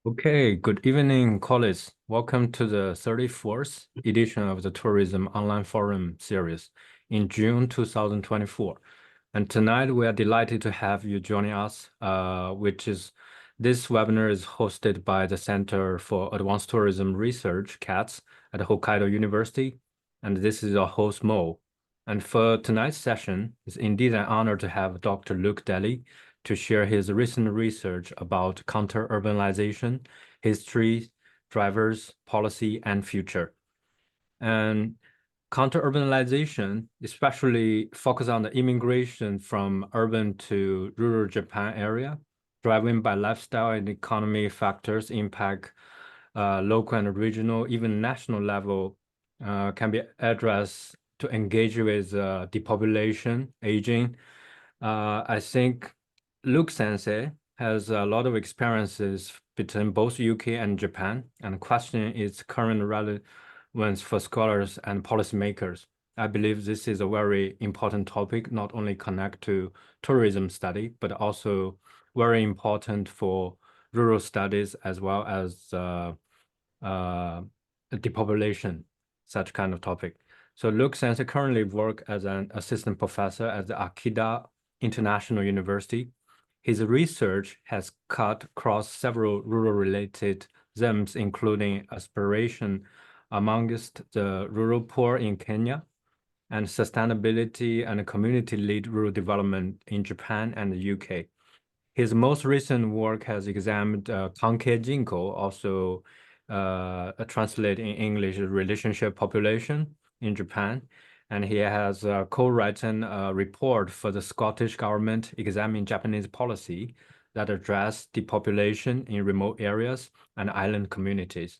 Okay, good evening, colleagues. Welcome to the 34th edition of the Tourism Online Forum series in June 2024. And tonight we are delighted to have you joining us, this webinar is hosted by the Center for Advanced Tourism Research, CATS, at Hokkaido University. And this is our host, Mo. And for tonight's session, it's indeed an honor to have Dr. Luke Dilley to share his recent research about counter-urbanization, history, drivers, policy, and future. And counter-urbanization, especially focus on the immigration from urban to rural Japan area, driven by lifestyle and economy factors impact local and regional, even national level, can be addressed to engage with depopulation, aging. I think Luke Sensei has a lot of experiences between both UK and Japan, and questioning its current relevance for scholars and policymakers. I believe this is a very important topic, not only connect to tourism study, but also very important for rural studies as well as depopulation, such kind of topic. So Luke Sensei currently works as an assistant professor at the Akita International University. His research has cut across several rural-related themes, including aspiration amongst the rural poor in Kenya, and sustainability and community-led rural development in Japan and the UK. His most recent work has examined Kankei Jinko, also translated in English, relationship population in Japan. And he has co-written a report for the Scottish government examining Japanese policy that address depopulation in remote areas and island communities.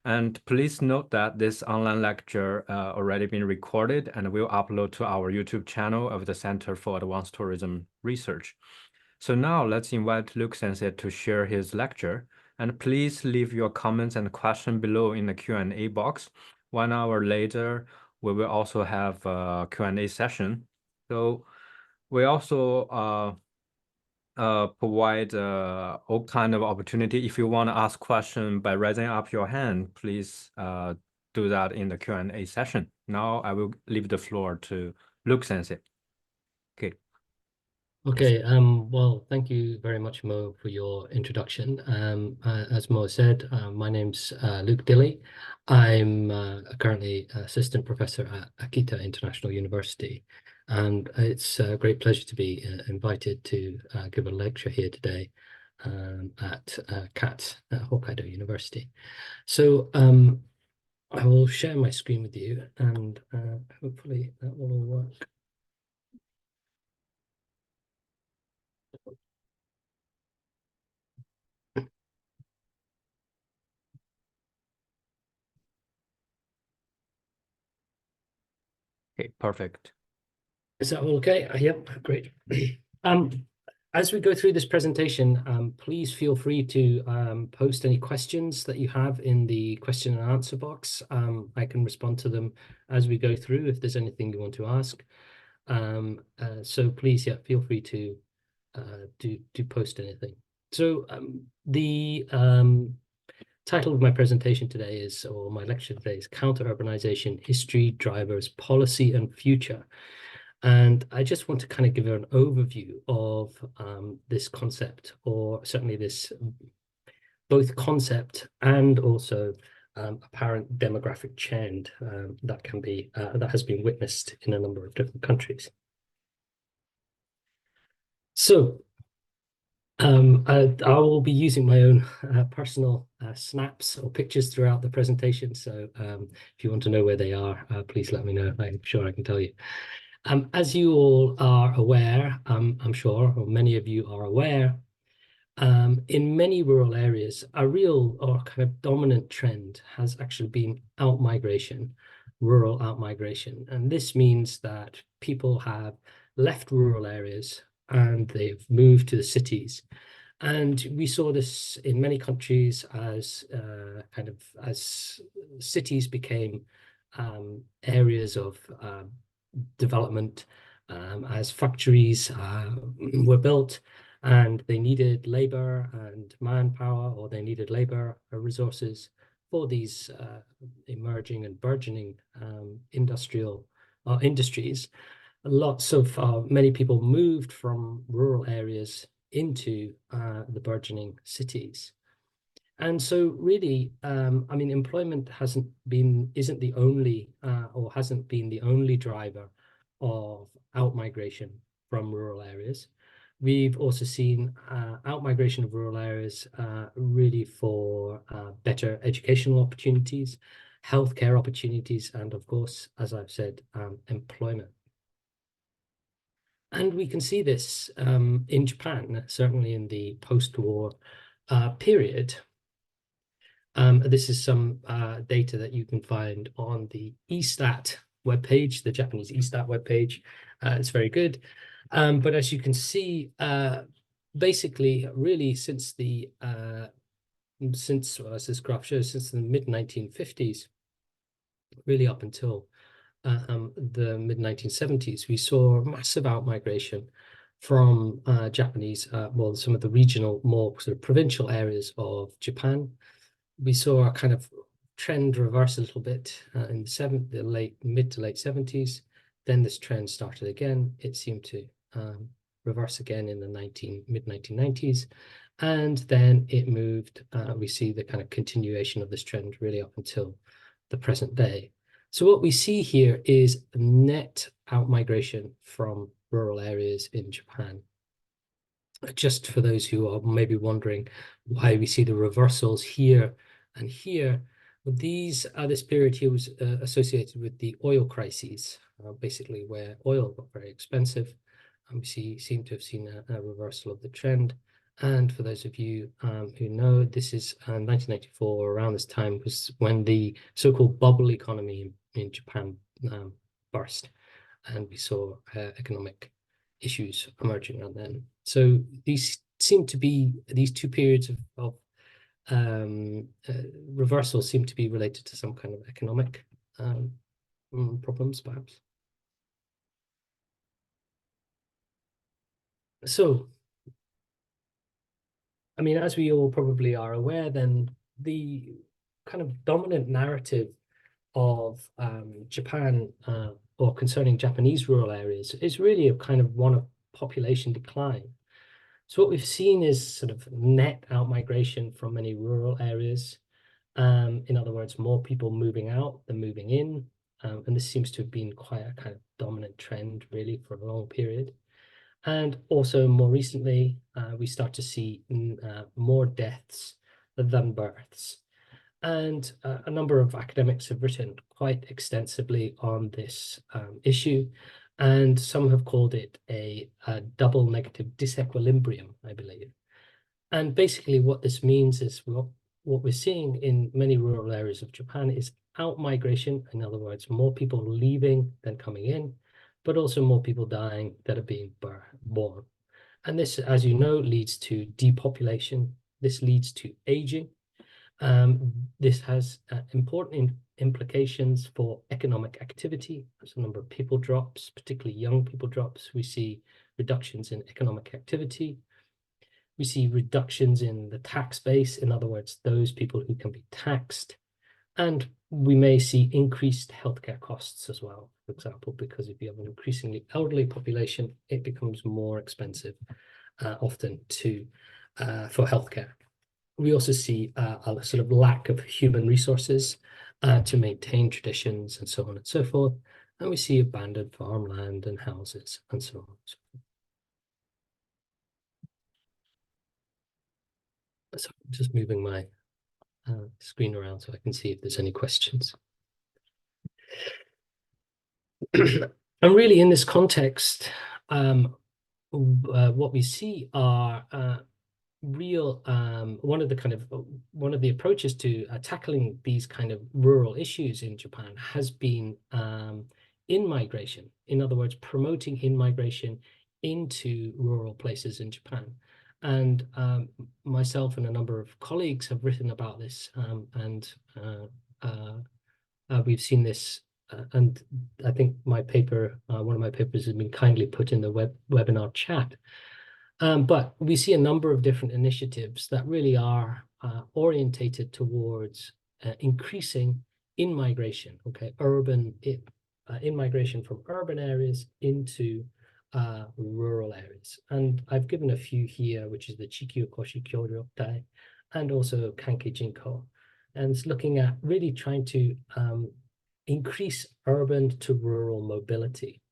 And please note that this online lecture already been recorded and will upload to our YouTube channel of the Center for Advanced Tourism Research. So now let's invite Luke Sensei to share his lecture. And please leave your comments and questions below in the Q&A box. 1 hour later, we will also have a Q&A session. So we also provide all kind of opportunity. If you want to ask question by raising up your hand, please do that in the Q&A session. Now I will leave the floor to Luke Sensei. Okay. Okay, well, thank you very much, Mo, for your introduction. As Mo said, my name's Luke Dilley. I'm currently assistant professor at Akita International University, and it's a great pleasure to be invited to give a lecture here today at CATS at Hokkaido University. So I will share my screen with you, and hopefully that will all work. Okay, perfect. Is that all okay? Yep, great. As we go through this presentation, please feel free to post any questions that you have in the question and answer box. I can respond to them as we go through if there's anything you want to ask. So please, yeah, feel free to do post anything. So the title of my presentation today is, or my lecture today is Counter-urbanisation, History, Drivers, Policy and Future. And I just want to kind of give an overview of this concept, or certainly this both concept and also apparent demographic trend that can be that has been witnessed in a number of different countries. So I will be using my own personal snaps or pictures throughout the presentation. So if you want to know where they are, please let me know. I'm sure I can tell you. As you all are aware, I'm sure, or many of you are aware, in many rural areas, a real or kind of dominant trend has actually been out-migration, rural out-migration. And this means that people have left rural areas and they've moved to the cities. And we saw this in many countries as as cities became areas of development, as factories were built, and they needed labor and manpower, or they needed labor resources for these emerging and burgeoning industries. Many people moved from rural areas into the burgeoning cities. And so really, I mean, employment isn't the only or hasn't been the only driver of outmigration from rural areas. We've also seen outmigration of rural areas really for better educational opportunities, healthcare opportunities, and of course, as I've said, employment. And we can see this in Japan, certainly in the post-war period. This is some data that you can find on the ESTAT webpage, the Japanese ESTAT webpage. It's very good. But as you can see, basically, really since as this graph shows, since the mid-1950s, really up until the mid-1970s, we saw massive outmigration from Japanese, well, some of the regional, more sort of provincial areas of Japan. We saw a kind of trend reverse a little bit in the mid to late 70s. Then this trend started again. It seemed to reverse again in the mid-1990s. And then it moved, we see the kind of continuation of this trend really up until the present day. So what we see here is net outmigration from rural areas in Japan. Just for those who are maybe wondering why we see the reversals here and here, this period here was associated with the oil crises, basically where oil got very expensive. And we seem to have seen a reversal of the trend. And for those of you who know, this is 1994, around this time was when the so-called bubble economy in Japan burst. And we saw economic issues emerging around then. So these seem to be, these two periods of reversal seem to be related to some kind of economic problems, perhaps. So, I mean, as we all probably are aware, then the kind of dominant narrative of Japan or concerning Japanese rural areas is really a kind of one of population decline. So what we've seen is sort of net outmigration from many rural areas. In other words, more people moving out than moving in. And this seems to have been quite a kind of dominant trend really for a long period. And also more recently, we start to see more deaths than births. And a number of academics have written quite extensively on this issue. And some have called it a double negative disequilibrium, I believe. And basically what this means is what we're seeing in many rural areas of Japan is outmigration. In other words, more people leaving than coming in, but also more people dying that are being born. And this, as you know, leads to depopulation. This leads to aging. This has important implications for economic activity. As a number of people drops, particularly young people drops, we see reductions in economic activity. We see reductions in the tax base, in other words, those people who can be taxed. And we may see increased healthcare costs as well, for example, because if you have an increasingly elderly population, it becomes more expensive often for healthcare. We also see a sort of lack of human resources to maintain traditions and so on and so forth. And we see abandoned farmland and houses and so on. So I'm just moving my screen around so I can see if there's any questions. And really in this context, what we see are one of the approaches to tackling these kind of rural issues in Japan has been in-migration. In other words, promoting in-migration into rural places in Japan. And myself and a number of colleagues have written about this, and we've seen this. And I think my paper, one of my papers, has been kindly put in the webinar chat. But we see a number of different initiatives that really are orientated towards increasing in-migration, okay, in-migration from urban areas into rural areas. And I've given a few here, which is the Chikyu-koshi Kyoryotai and also Kanke Jinko. And it's looking at really trying to increase urban to rural mobility.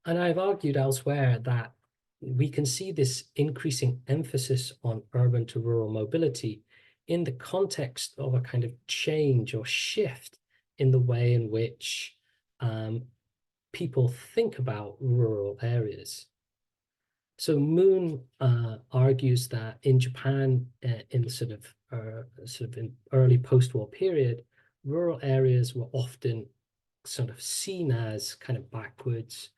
And I've argued elsewhere that we can see this increasing emphasis on urban to rural mobility in the context of a kind of change or shift in the way in which people think about rural areas. So Moon argues that in Japan, in the sort of in early post-war period, rural areas were often sort of seen as kind of backwards,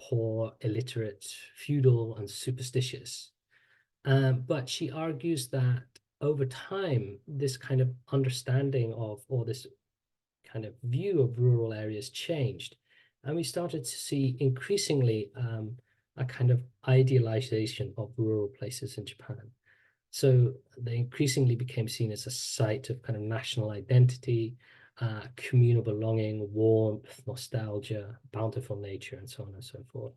poor, illiterate, feudal, and superstitious. But she argues that over time, this kind of understanding of, or this kind of view of rural areas changed. And we started to see increasingly a kind of idealization of rural places in Japan. So they increasingly became seen as a site of kind of national identity, communal belonging, warmth, nostalgia, bountiful nature, and so on and so forth.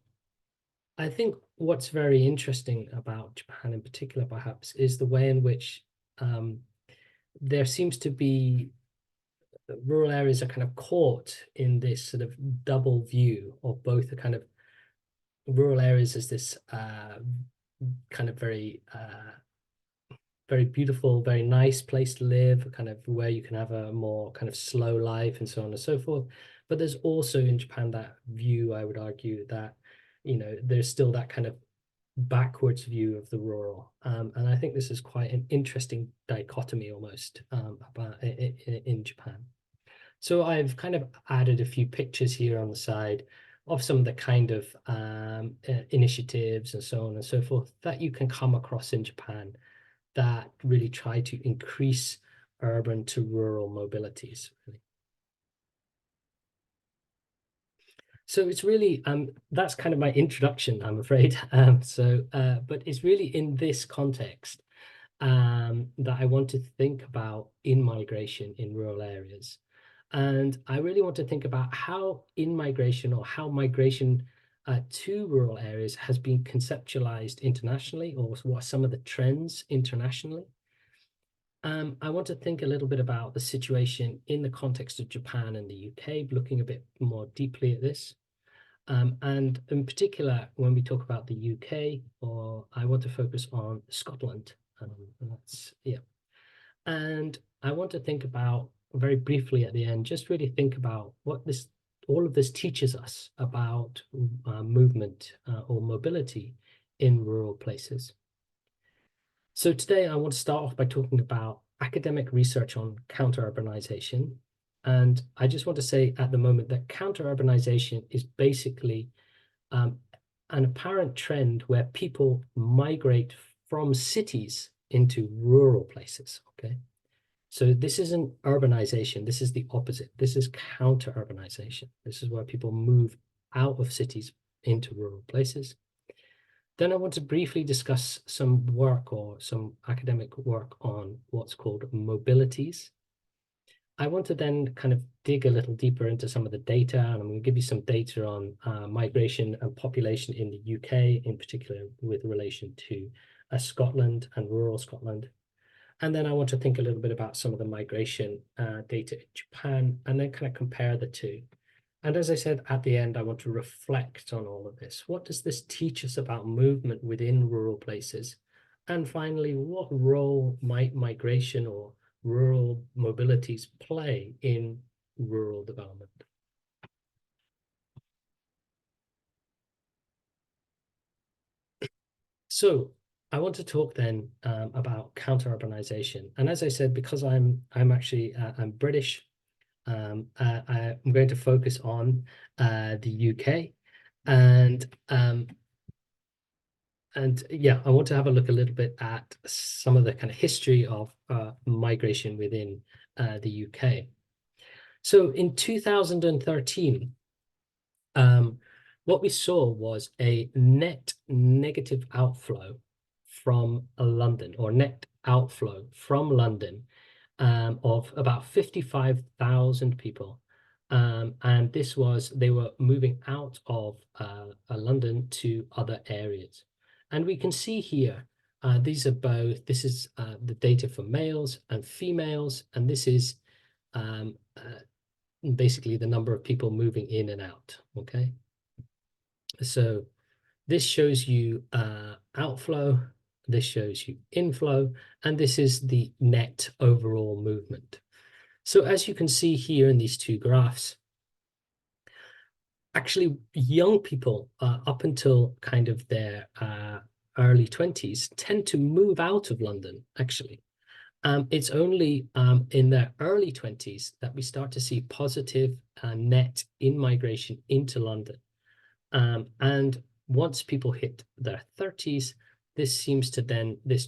I think what's very interesting about Japan in particular, perhaps, is the way in which there seems to be rural areas are kind of caught in this sort of double view of both the kind of rural areas as this kind of very beautiful, very nice place to live, kind of where you can have a more kind of slow life and so on and so forth. But there's also in Japan that view, I would argue, that, you know, there's still that kind of backwards view of the rural. And I think this is quite an interesting dichotomy almost about in Japan. So I've kind of added a few pictures here on the side of some of the kind of initiatives and so on and so forth that you can come across in Japan that really try to increase urban to rural mobilities. Really. So it's really, that's kind of my introduction, I'm afraid. But it's really in this context that I want to think about in-migration in rural areas. And I really want to think about how in-migration or how migration to rural areas has been conceptualized internationally, or what are some of the trends internationally. I want to think a little bit about the situation in the context of Japan and the UK, looking a bit more deeply at this. And in particular, when we talk about the UK, or I want to focus on Scotland. And I want to think about, very briefly at the end, just really think about what all of this teaches us about movement or mobility in rural places. So today I want to start off by talking about academic research on counter-urbanization. And I just want to say at the moment that counter-urbanization is basically an apparent trend where people migrate from cities into rural places, okay? So this isn't urbanization, this is the opposite. This is counter-urbanization. This is where people move out of cities into rural places. Then I want to briefly discuss some work or some academic work on what's called mobilities. I want to then kind of dig a little deeper into some of the data, and I'm going to give you some data on migration and population in the UK, in particular with relation to Scotland and rural Scotland. And then I want to think a little bit about some of the migration data in Japan, and then kind of compare the two. And as I said, at the end, I want to reflect on all of this. What does this teach us about movement within rural places? And finally, what role might migration or rural mobilities play in rural development? So I want to talk then about counter-urbanization. And as I said, because I'm actually I'm British, I'm going to focus on the UK, and yeah, I want to have a look a little bit at some of the kind of history of migration within the UK. So in 2013, what we saw was a net negative outflow from London, or net outflow from London, of about 55,000 people. And this was, they were moving out of London to other areas. And we can see here, these are both, this is the data for males and females, and this is basically the number of people moving in and out, okay? So this shows you outflow, this shows you inflow, and this is the net overall movement. So as you can see here in these two graphs, actually young people up until kind of their early 20s tend to move out of London, actually. It's only in their early 20s that we start to see positive net in-migration into London. And once people hit their 30s, this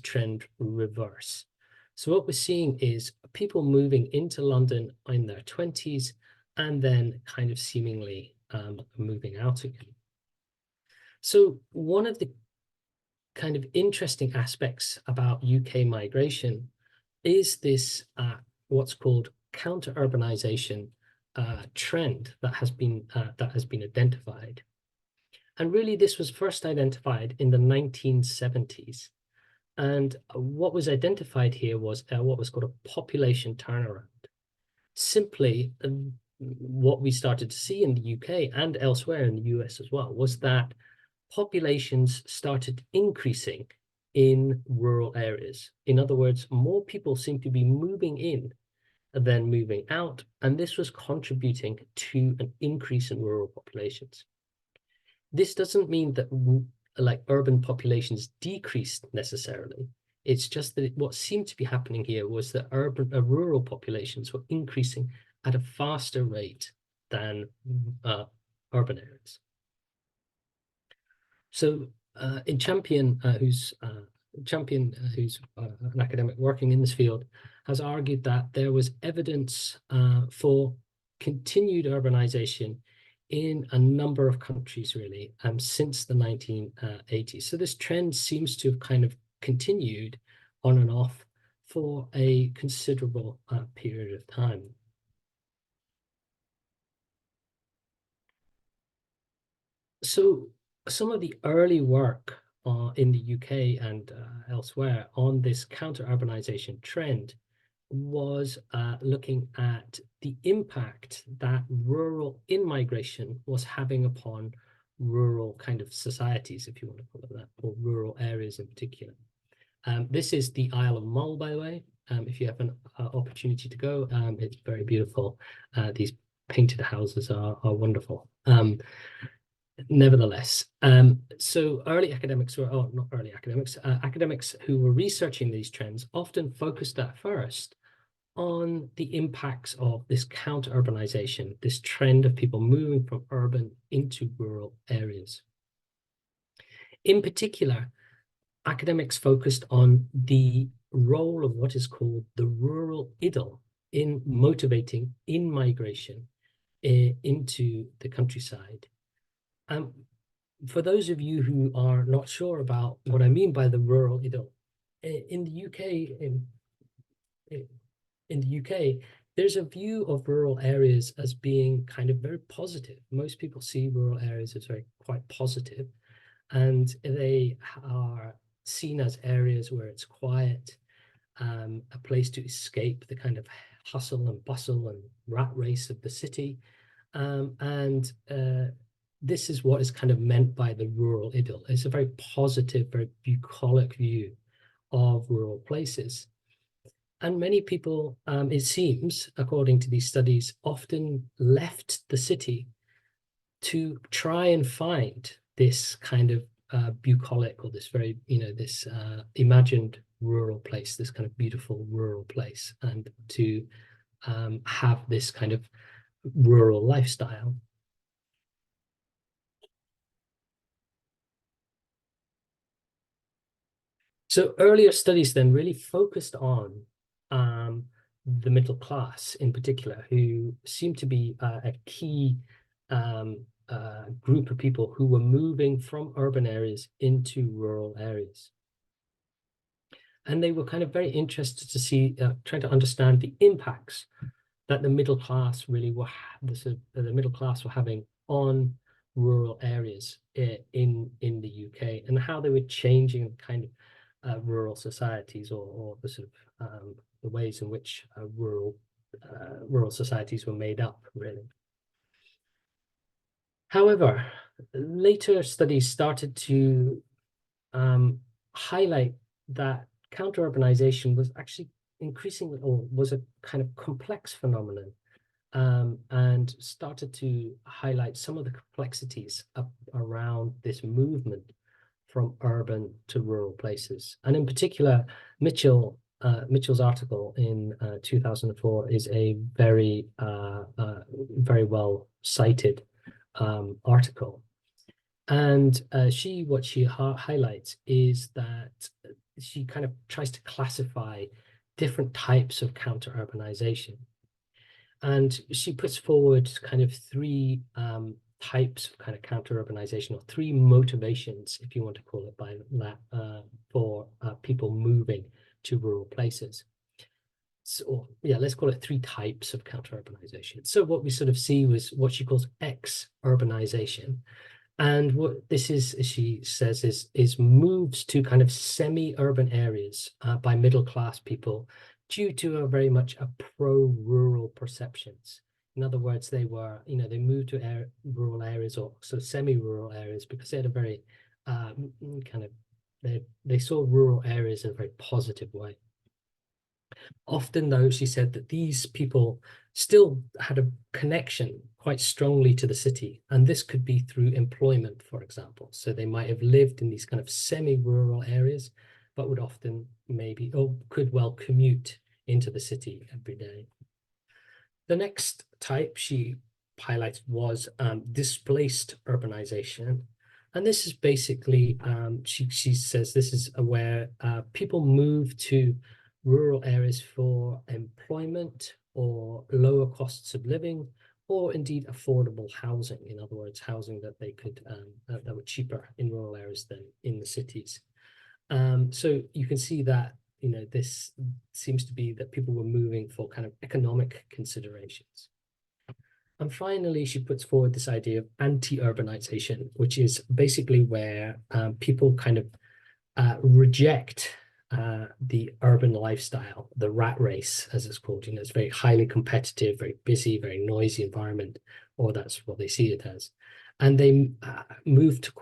trend reverse. So what we're seeing is people moving into London in their 20s and then kind of seemingly moving out again. So one of the kind of interesting aspects about UK migration is this what's called counter-urbanisation trend that has been identified. And really, this was first identified in the 1970s. And what was identified here was what was called a population turnaround. Simply, what we started to see in the UK and elsewhere in the US as well was that populations started increasing in rural areas. In other words, more people seem to be moving in than moving out, and this was contributing to an increase in rural populations. This doesn't mean that like urban populations decreased necessarily. It's just that what seemed to be happening here was that rural populations were increasing at a faster rate than urban areas. So in Champion, who's an academic working in this field, has argued that there was evidence for continued urbanization in a number of countries, really, since the 1980s. So this trend seems to have kind of continued on and off for a considerable period of time. So some of the early work in the UK and elsewhere on this counter-urbanization trend was looking at the impact that rural in-migration was having upon rural kind of societies, if you want to call it that, or rural areas in particular. This is the Isle of Mull, by the way. If you have an opportunity to go, it's very beautiful. These painted houses are wonderful. Nevertheless, so early academics were, oh, not early academics, academics who were researching these trends often focused at first on the impacts of this counter-urbanization, this trend of people moving from urban into rural areas. In particular, academics focused on the role of what is called the rural idyll in motivating in-migration into the countryside. For those of you who are not sure about what I mean by the rural idyll, in the UK, there's a view of rural areas as being kind of very positive. Most people see rural areas as quite positive, and they are seen as areas where it's quiet, a place to escape the kind of hustle and bustle and rat race of the city, and this is what is kind of meant by the rural idyll. It's a very positive, very bucolic view of rural places. And many people, it seems, according to these studies, often left the city to try and find this kind of bucolic, or this very, this imagined rural place, this kind of beautiful rural place, and to have this kind of rural lifestyle. So earlier studies then really focused on the middle class in particular, who seem to be a key group of people who were moving from urban areas into rural areas. And they were kind of very interested to see, trying to understand the impacts that the middle class really were, the middle class were having on rural areas in the UK, and how they were changing kind of rural societies, or the sort of the ways in which rural societies were made up, really. However, later studies started to highlight that counter-urbanization was actually increasingly, or was a kind of complex phenomenon, and started to highlight some of the complexities around this movement from urban to rural places. And in particular, Mitchell's article in 2004 is a very well cited article. And what she highlights is that she kind of tries to classify different types of counter-urbanization. And she puts forward kind of three types of kind of counter-urbanization, or three motivations, if you want to call it by that, for people moving to rural places. So yeah, let's call it three types of counter-urbanization. So what we sort of see was what she calls X-urbanization. And what this is, as she says, is moves to kind of semi-urban areas by middle-class people due to a very much a pro-rural perceptions. In other words, they moved to rural areas, or sort of semi-rural areas, because they had a very they saw rural areas in a very positive way. Often, though, she said that these people still had a connection quite strongly to the city, and this could be through employment, for example. So they might have lived in these kind of semi-rural areas, but would often maybe, or could well commute into the city every day. The next type she highlights was displaced urbanization. And this is basically, she says this is where people move to rural areas for employment, or lower costs of living, or indeed affordable housing. In other words, housing that they could that were cheaper in rural areas than in the cities. So you can see that this seems to be that people were moving for kind of economic considerations. And finally, she puts forward this idea of anti-urbanization, which is basically where people kind of reject the urban lifestyle, the rat race, as it's called. It's very highly competitive, very busy, very noisy environment, or that's what they see it as. And they move to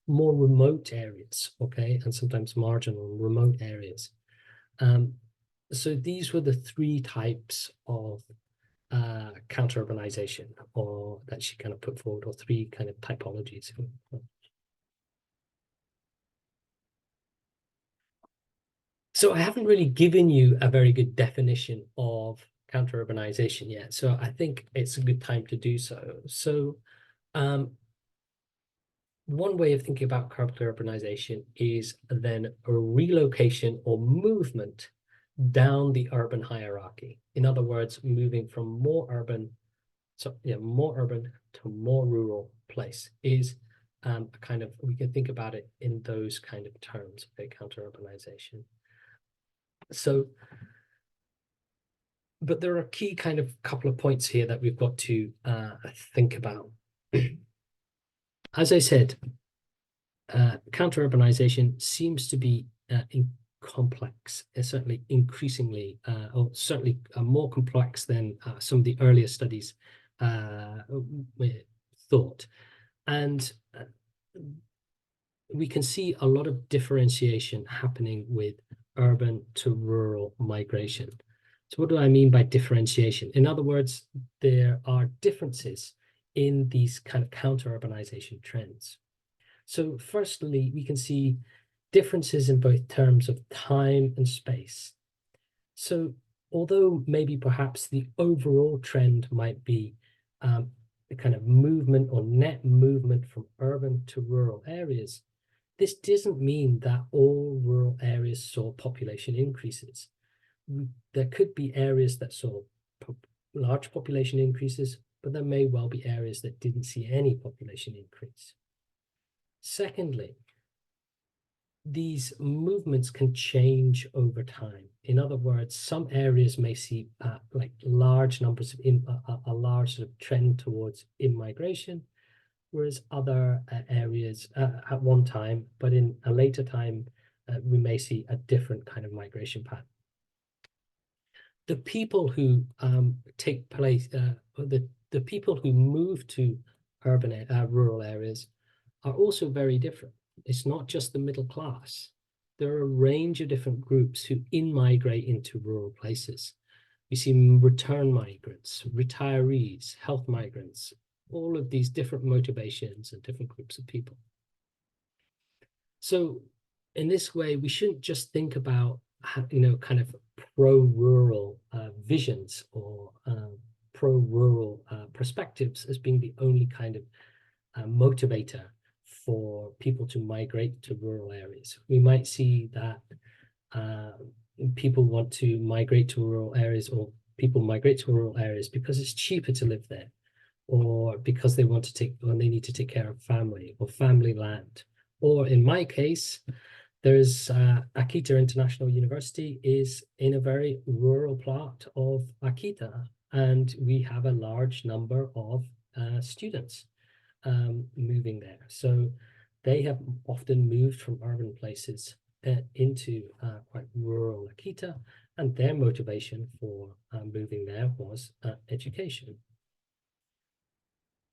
more remote areas, okay, and sometimes marginal remote areas. So these were the three types of counter-urbanization, or that she kind of put forward, or three kind of typologies. So I haven't really given you a very good definition of counter-urbanization yet, so I think it's a good time to do so. So one way of thinking about counter-urbanization is then a relocation or movement down the urban hierarchy. In other words, moving from more urban to more rural place is kind of, we can think about it in those kind of terms, okay, counter-urbanization. So, but there are key kind of couple of points here that we've got to think about. As I said, counter-urbanization seems to be complex, certainly increasingly, or certainly more complex than some of the earlier studies thought. And we can see a lot of differentiation happening with urban to rural migration. So what do I mean by differentiation? In other words, there are differences in these kind of counter-urbanization trends. So firstly, we can see differences in both terms of time and space. So although maybe perhaps the overall trend might be the kind of movement or net movement from urban to rural areas, this doesn't mean that all rural areas saw population increases. There could be areas that saw large population increases, but there may well be areas that didn't see any population increase. Secondly, these movements can change over time. In other words, some areas may see like large numbers of a large sort of trend towards in-migration, whereas other areas at one time, but in a later time, we may see a different kind of migration pattern. The people who take place, the people who move to urban rural areas are also very different. It's not just the middle class. There are a range of different groups who in-migrate into rural places. We see return migrants, retirees, health migrants, all of these different motivations and different groups of people. So in this way, we shouldn't just think about, kind of pro-rural visions or pro-rural perspectives as being the only kind of motivator for people to migrate to rural areas. We might see that people want to migrate to rural areas, or people migrate to rural areas because it's cheaper to live there, or because they need to take care of family or family land. Or in my case, there's Akita International University is in a very rural part of Akita, and we have a large number of students moving there. So they have often moved from urban places into quite rural Akita, and their motivation for moving there was education.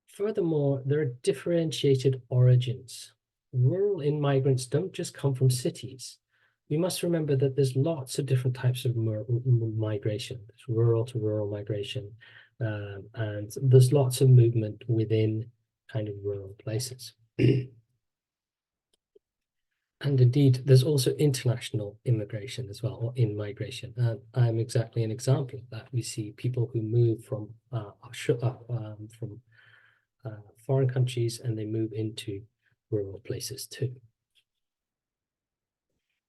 Furthermore, there are differentiated origins. Rural immigrants don't just come from cities. We must remember that there's lots of different types of migration. There's rural to rural migration, and there's lots of movement within kind of rural places. And indeed, there's also international immigration as well, or in-migration. And I'm exactly an example of that. We see people who move from foreign countries, and they move into rural places too.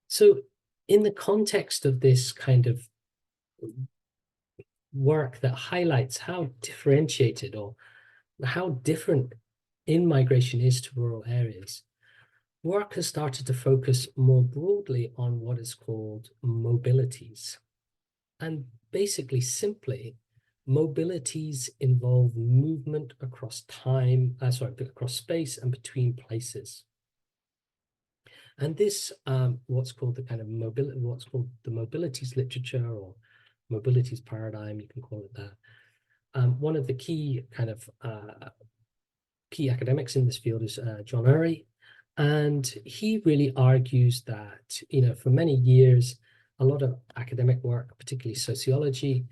So in the context of this kind of work that highlights how differentiated or how different in-migration is to rural areas, work has started to focus more broadly on what is called mobilities. And basically, simply, mobilities involve movement across across space and between places. And this, what's called the mobilities literature, or mobilities paradigm, you can call it that. One of the key academics in this field is John Urry, and he really argues that, for many years, a lot of academic work, particularly sociology,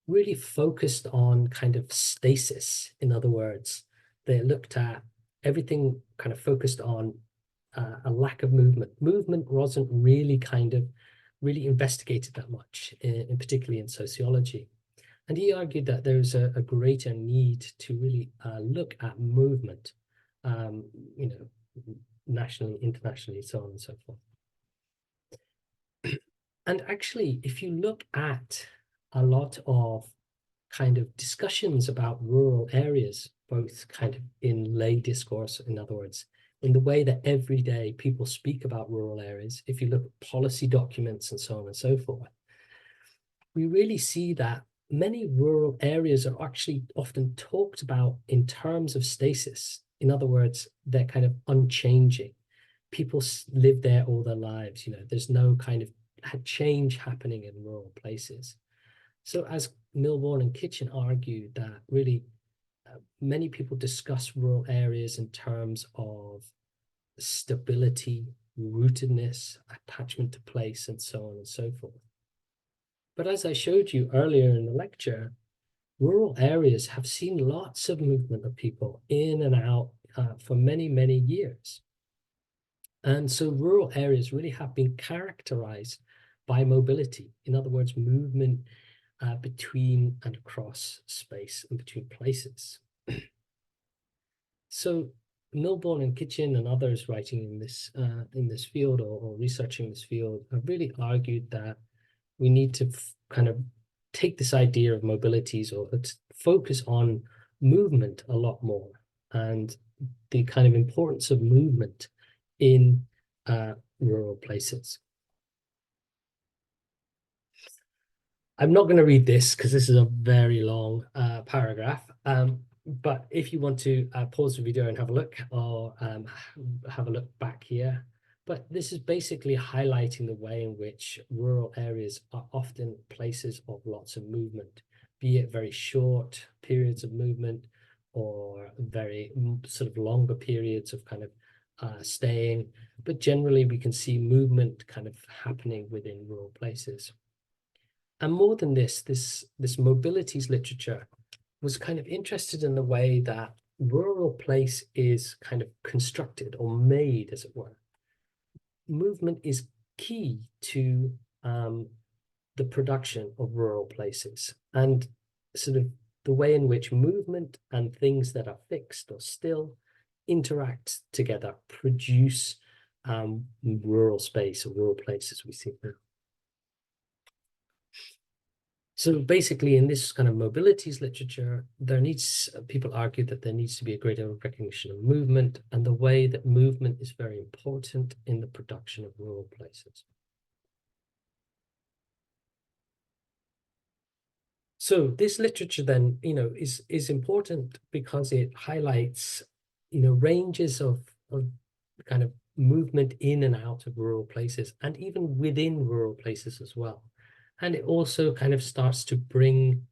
really focused on kind of stasis. In other words, they looked at everything kind of focused on a lack of movement. Movement wasn't really really investigated that much, particularly in sociology. And he argued that there's a greater need to really look at movement, nationally, internationally, so on and so forth. And actually, if you look at a lot of kind of discussions about rural areas, both kind of in lay discourse, in other words, in the way that every day people speak about rural areas, if you look at policy documents and so on and so forth, we really see that many rural areas are actually often talked about in terms of stasis. In other words, they're kind of unchanging. People live there all their lives. There's no kind of change happening in rural places. So as Milbourne and Kitchen argued, that really many people discuss rural areas in terms of stability, rootedness, attachment to place, and so on and so forth. But as I showed you earlier in the lecture, rural areas have seen lots of movement of people in and out for many, many years. And so rural areas really have been characterized by mobility. In other words, movement between and across space and between places. So Milbourne and Kitchen and others writing in this field or researching this field have really argued that we need to kind of take this idea of mobilities, or focus on movement a lot more, and the kind of importance of movement in rural places. I'm not going to read this because this is a very long paragraph, but if you want to pause the video and have a look, or have a look back here. But this is basically highlighting the way in which rural areas are often places of lots of movement, be it very short periods of movement or very sort of longer periods of kind of staying. But generally, we can see movement kind of happening within rural places. And more than this mobilities literature was kind of interested in the way that rural place is kind of constructed or made, as it were. Movement is key to the production of rural places, and sort of the way in which movement and things that are fixed or still interact together produce rural space or rural places we see now. So basically, in this kind of mobilities literature, people argue that there needs to be a greater recognition of movement and the way that movement is very important in the production of rural places. So this literature then, is important because it highlights, ranges of kind of movement in and out of rural places, and even within rural places as well. And it also kind of starts to bring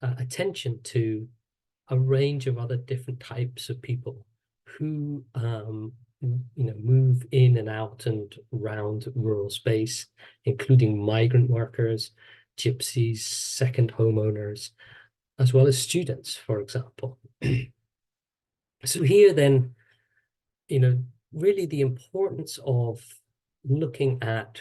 attention to a range of other different types of people who, move in and out and around rural space, including migrant workers, gypsies, second homeowners, as well as students, for example. So here then, really the importance of looking at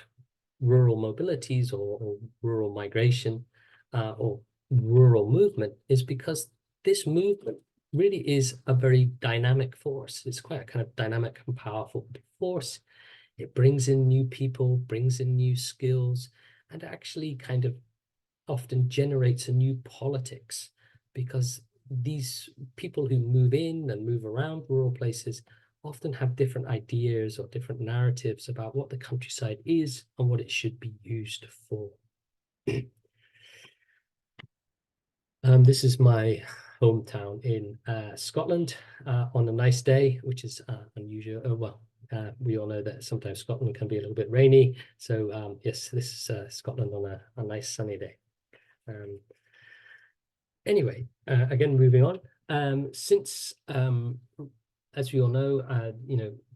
rural mobilities or rural migration or rural movement is because this movement really is a very dynamic force. It's quite a kind of dynamic and powerful force. It brings in new people, brings in new skills, and actually kind of often generates a new politics, because these people who move in and move around rural places often have different ideas or different narratives about what the countryside is and what it should be used for. This is my hometown in Scotland on a nice day, which is unusual. We all know that sometimes Scotland can be a little bit rainy. So yes, this is Scotland on a nice sunny day. Anyway, again, moving on. Since as we all know,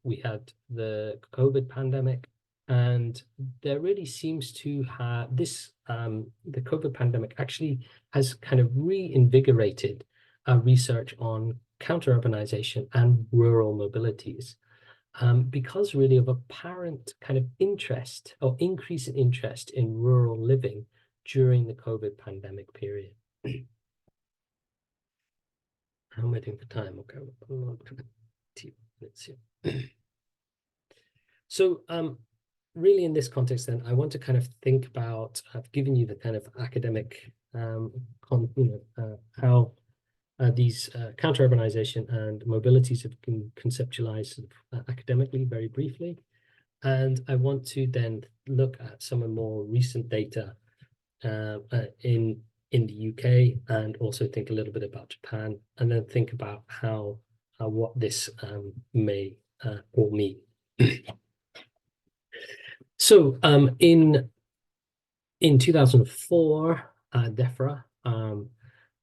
we had the COVID pandemic, and there really seems to have this, the COVID pandemic actually has kind of reinvigorated research on counter-urbanisation and rural mobilities, because really of apparent kind of interest or increase in interest in rural living during the COVID pandemic period. How am I doing for time? Okay, 20 minutes here. So really in this context then, I want to kind of think about, I've given you the kind of academic, how these counter-urbanisation and mobilities have been conceptualized academically very briefly. And I want to then look at some of more recent data in the UK, and also think a little bit about Japan, and then think about how what this may all mean. So in 2004, DEFRA,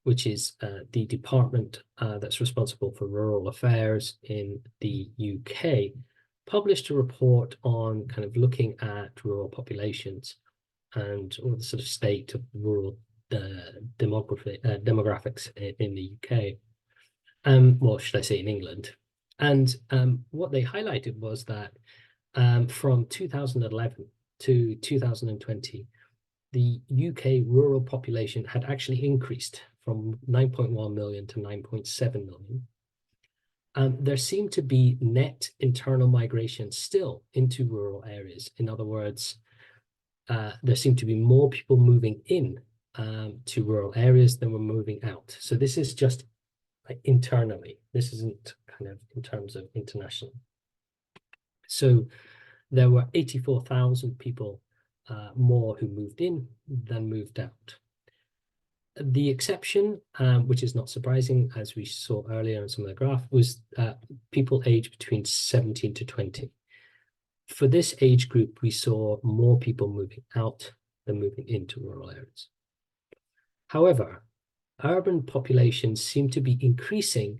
which is the department that's responsible for rural affairs in the UK, published a report on kind of looking at rural populations and or the sort of state of rural demographics in the UK, well, should I say in England. And what they highlighted was that from 2011 to 2020, the UK rural population had actually increased from 9.1 million to 9.7 million. There seemed to be net internal migration still into rural areas. In other words, there seemed to be more people moving in to rural areas than were moving out. So this is just internally. This isn't kind of in terms of international. So there were 84,000 people more who moved in than moved out. The exception, which is not surprising, as we saw earlier in some of the graph, was people aged between 17 to 20. For this age group, we saw more people moving out than moving into rural areas. However, urban populations seem to be increasing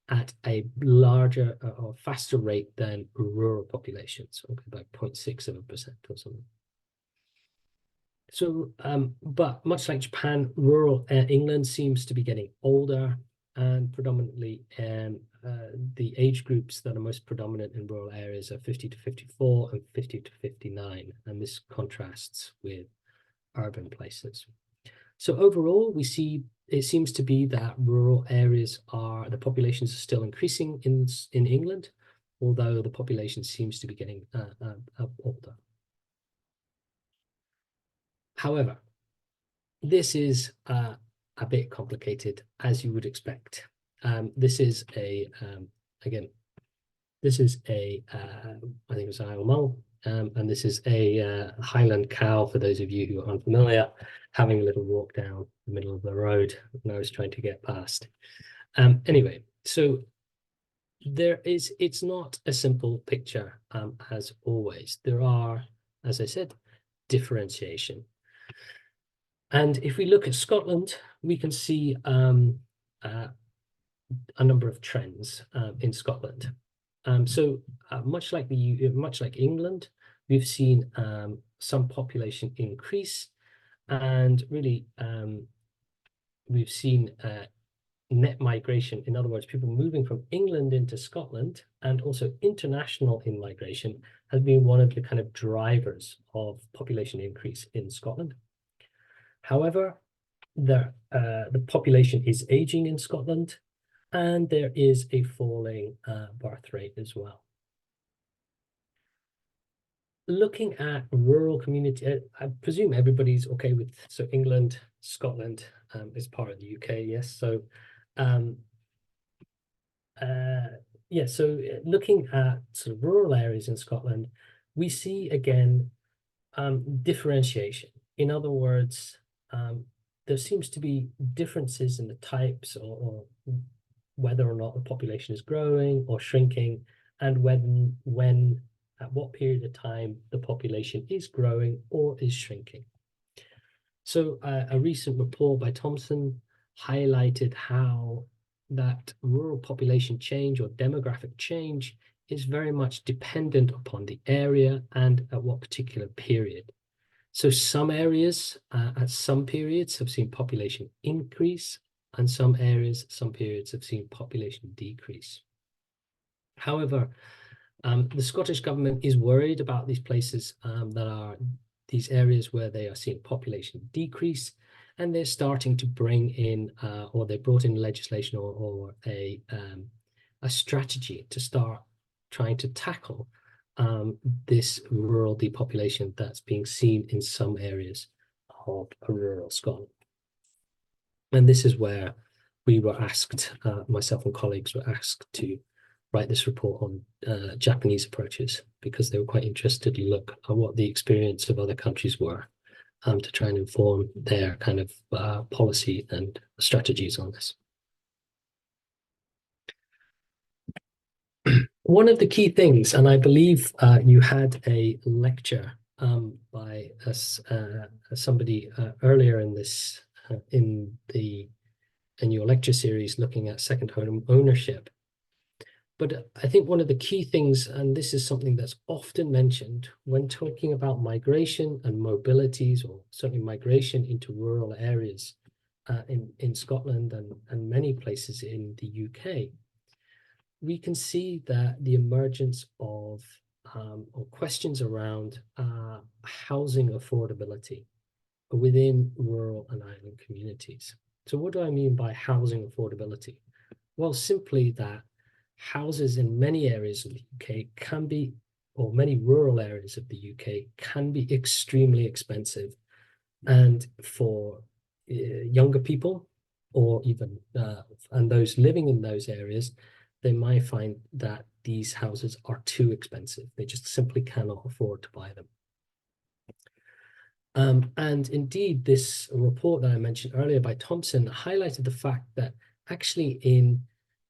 at a larger or faster rate than rural populations, okay, by 0.6% or something. So, but much like Japan, rural England seems to be getting older, and predominantly the age groups that are most predominant in rural areas are 50 to 54 and 50 to 59, and this contrasts with urban places. So overall, we see it seems to be that rural areas the populations are still increasing in England, although the population seems to be getting older. However, this is a bit complicated, as you would expect. This is again, this is I think it's Isle of Mull, and this is a Highland cow, for those of you who are unfamiliar, having a little walk down the middle of the road when I was trying to get past. Anyway, so it's not a simple picture as always. There are, as I said, differentiation. And if we look at Scotland, we can see a number of trends in Scotland. So much like England, we've seen some population increase, and really we've seen net migration. In other words, people moving from England into Scotland, and also international immigration has been one of the kind of drivers of population increase in Scotland. However, the population is aging in Scotland, and there is a falling birth rate as well. Looking at rural community, I presume everybody's okay with, so England, Scotland is part of the UK, yes. So, yeah, so looking at sort of rural areas in Scotland, we see again differentiation. In other words, there seems to be differences in the types or whether or not the population is growing or shrinking, and when at what period of time the population is growing or is shrinking. So a recent report by Thomson highlighted how that rural population change or demographic change is very much dependent upon the area and at what particular period. So some areas at some periods have seen population increase, and some periods have seen population decrease. However, the Scottish government is worried about these places these areas where they are seeing population decrease, and they're starting to bring in, or they brought in legislation or a strategy to start trying to tackle this rural depopulation that's being seen in some areas of rural Scotland. And this is where we were asked, myself and colleagues were asked to write this report on Japanese approaches, because they were quite interested to look at what the experience of other countries were to try and inform their kind of policy and strategies on this. One of the key things, and I believe you had a lecture by somebody earlier in this in your lecture series looking at second home ownership. But I think one of the key things, and this is something that's often mentioned when talking about migration and mobilities, or certainly migration into rural areas in Scotland and many places in the UK, we can see that the emergence of or questions around housing affordability within rural and island communities. So what do I mean by housing affordability? Well, simply that houses in many areas of the UK can be, or many rural areas of the UK can be extremely expensive. And for younger people, or even, and those living in those areas, they might find that these houses are too expensive. They just simply cannot afford to buy them. And indeed, this report that I mentioned earlier by Thompson highlighted the fact that actually in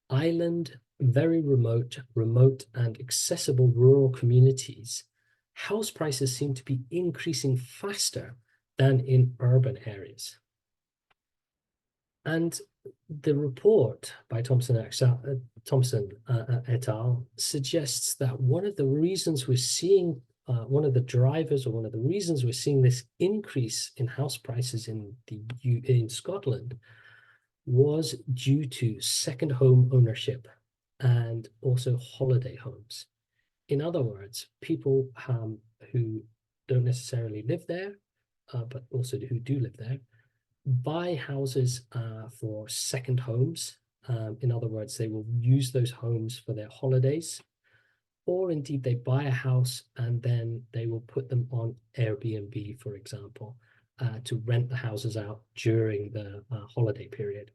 island, very remote and accessible rural communities, house prices seem to be increasing faster than in urban areas. And the report by Thompson et al. Suggests that one of the reasons we're seeing, one of the drivers or one of the reasons we're seeing this increase in house prices in Scotland was due to second home ownership and also holiday homes. In other words, people who don't necessarily live there, but also who do live there, buy houses for second homes. In other words, they will use those homes for their holidays, or indeed they buy a house and then they will put them on Airbnb, for example, to rent the houses out during the holiday period.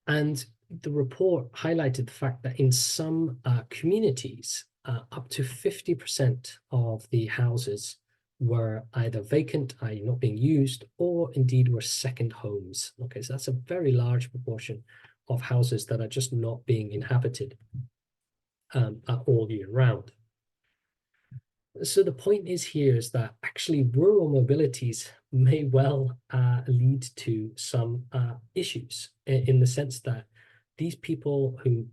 And the report highlighted the fact that in some communities, up to 50% of the houses were either vacant, i.e. not being used, or indeed were second homes. Okay, so that's a very large proportion of houses that are just not being inhabited all year round. So the point is here is that actually rural mobilities may well lead to some issues in the sense that these people who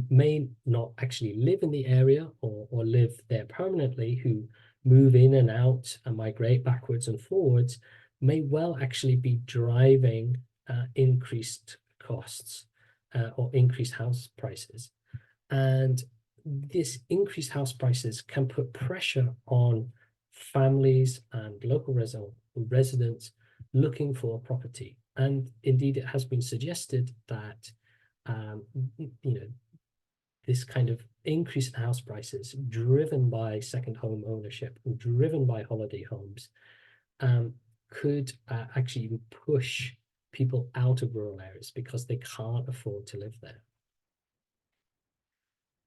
may not actually live in the area or live there permanently, who move in and out and migrate backwards and forwards, may well actually be driving increased costs or increased house prices. And this increased house prices can put pressure on families and local residents looking for property. And indeed, it has been suggested that this kind of increase in house prices driven by second home ownership, driven by holiday homes, could actually push people out of rural areas because they can't afford to live there.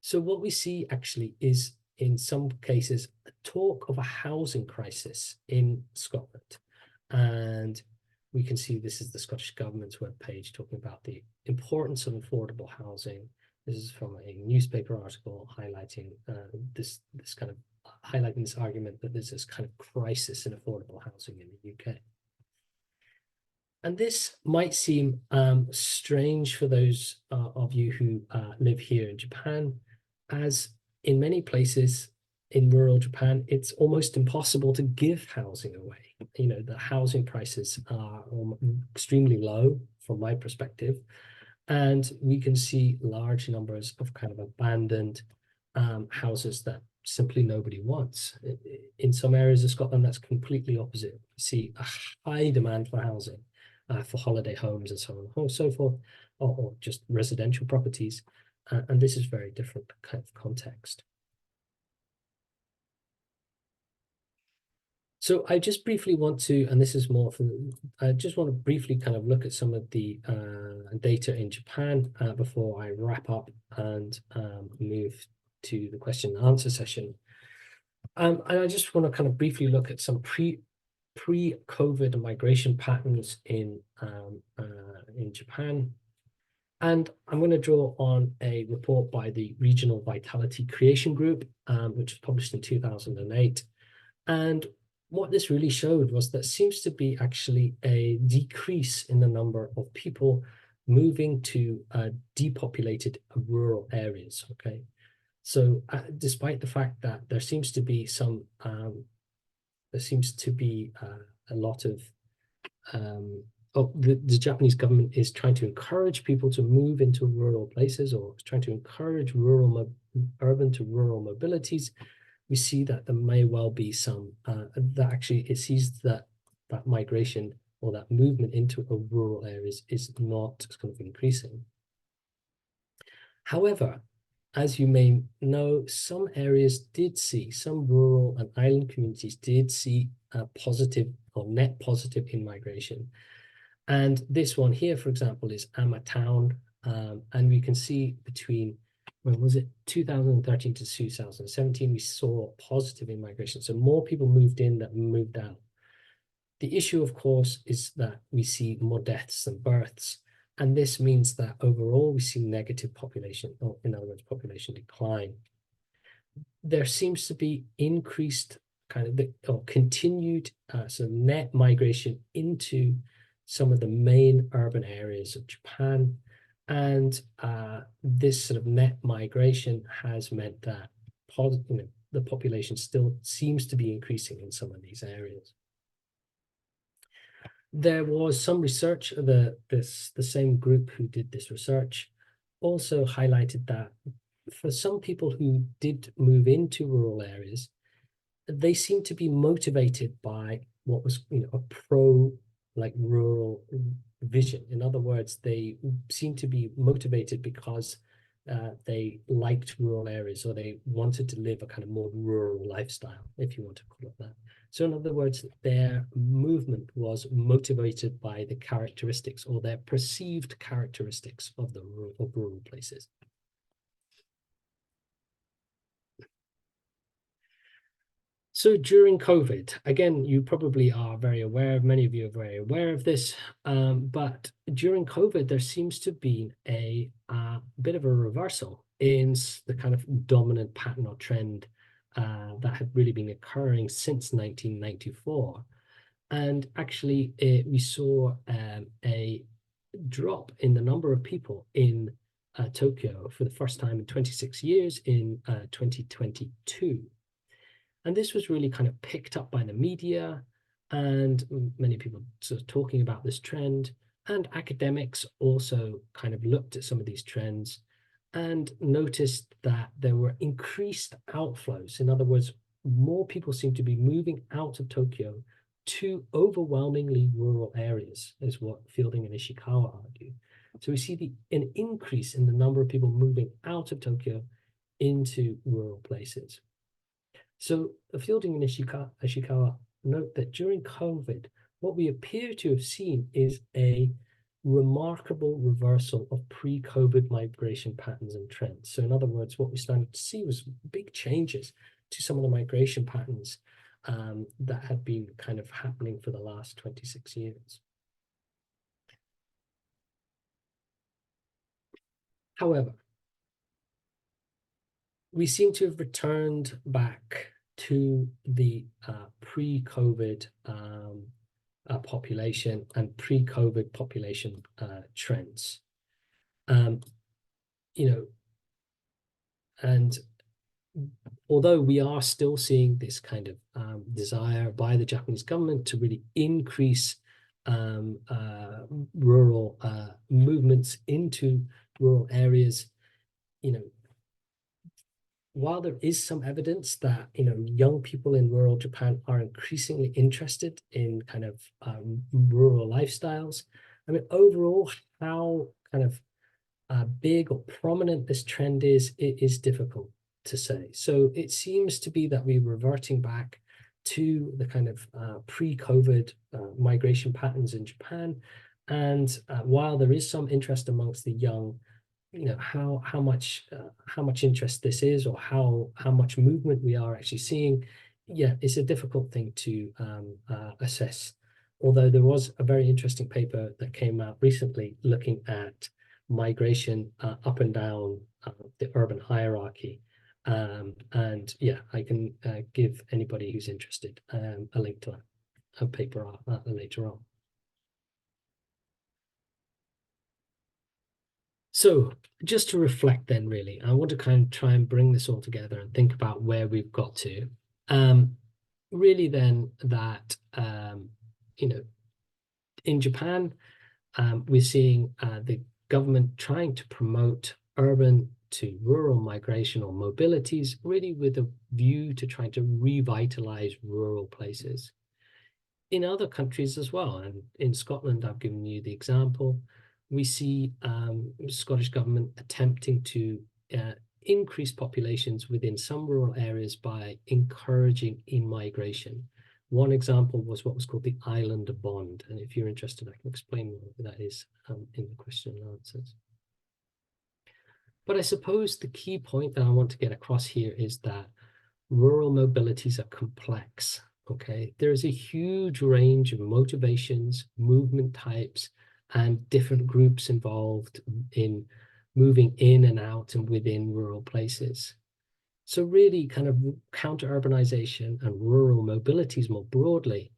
So what we see actually is, in some cases, a talk of a housing crisis in Scotland. And we can see this is the Scottish Government's webpage talking about the importance of affordable housing. This is from a newspaper article highlighting this argument that there's this kind of crisis in affordable housing in the UK. And this might seem strange for those of you who live here in Japan, as in many places in rural Japan, it's almost impossible to give housing away. The housing prices are extremely low from my perspective. And we can see large numbers of kind of abandoned houses that simply nobody wants. In some areas of Scotland, that's completely opposite. You see a high demand for housing, for holiday homes and so on and so forth, or just residential properties. And this is very different kind of context. So I just briefly want to, and this is more for, I just want to briefly kind of look at some of the data in Japan before I wrap up and move to the question and answer session. And I just want to kind of briefly look at some pre-COVID migration patterns in Japan. And I'm going to draw on a report by the Regional Vitality Creation Group, which was published in 2008. And what this really showed was that seems to be actually a decrease in the number of people moving to depopulated rural areas, okay? So despite the fact that there seems to be some, a lot of, the Japanese government is trying to encourage people to move into rural places, or trying to encourage urban to rural mobilities. We see that there may well be some, that actually it sees that migration or that movement into rural areas is not kind of increasing. However, as you may know, some areas did see, some rural and island communities did see a positive or net positive in migration. And this one here, for example, is Amma Town. And we can see between, when was it, 2013 to 2017, we saw positive immigration. So more people moved in than moved out. The issue, of course, is that we see more deaths than births. And this means that overall we see negative population, or in other words, population decline. There seems to be increased or continued sort of net migration into some of the main urban areas of Japan. And this sort of net migration has meant that the population still seems to be increasing in some of these areas. There was some research, the same group who did this research also highlighted that for some people who did move into rural areas, they seem to be motivated by what was a rural vision. In other words, they seem to be motivated because they liked rural areas, or they wanted to live a kind of more rural lifestyle, if you want to call it that. So in other words, their movement was motivated by the characteristics, or their perceived characteristics of the rural places. So during COVID, again, you probably are very aware of, many of you are very aware of this, but during COVID, there seems to be a bit of a reversal in the kind of dominant pattern or trend that had really been occurring since 1994. And actually, we saw a drop in the number of people in Tokyo for the first time in 26 years in 2022. And this was really kind of picked up by the media, and many people sort of talking about this trend. And academics also kind of looked at some of these trends and noticed that there were increased outflows. In other words, more people seem to be moving out of Tokyo to overwhelmingly rural areas, is what Fielding and Ishikawa argue. So we see an increase in the number of people moving out of Tokyo into rural places. So Fielding and Ishikawa note that during COVID, what we appear to have seen is a remarkable reversal of pre-COVID migration patterns and trends. So in other words, what we started to see was big changes to some of the migration patterns that had been kind of happening for the last 26 years. However, we seem to have returned back to the pre-COVID population and pre-COVID population trends. And although we are still seeing this kind of desire by the Japanese government to really increase rural movements into rural areas, while there is some evidence that young people in rural Japan are increasingly interested in kind of rural lifestyles, I mean, overall, how kind of big or prominent this trend is, it is difficult to say. So it seems to be that we're reverting back to the kind of pre-COVID migration patterns in Japan. And while there is some interest amongst the young, how much interest this is, or how much movement we are actually seeing, it's a difficult thing to assess. Although there was a very interesting paper that came out recently looking at migration up and down the urban hierarchy. And I can give anybody who's interested a link to a paper later on. So just to reflect then, really, I want to kind of try and bring this all together and think about where we've got to. Really then that, in Japan, we're seeing the government trying to promote urban to rural migration or mobilities, really with a view to trying to revitalize rural places. In other countries as well, and in Scotland, I've given you the example, we see Scottish government attempting to increase populations within some rural areas by encouraging in-migration. One example was what was called the island bond. And if you're interested, I can explain what that is in the question and answers. But I suppose the key point that I want to get across here is that rural mobilities are complex, okay? There is a huge range of motivations, movement types, and different groups involved in moving in and out and within rural places. So really kind of counter-urbanization and rural mobilities more broadly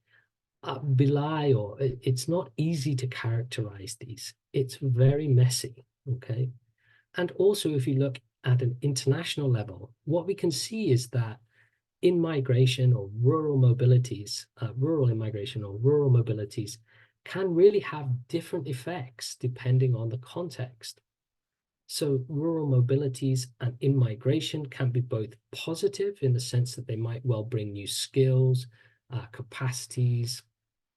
belie, or it's not easy to characterize these. It's very messy, okay? And also, if you look at an international level, what we can see is that in migration or rural mobilities, rural immigration or rural mobilities can really have different effects depending on the context. So rural mobilities and in-migration can be both positive in the sense that they might well bring new skills, capacities,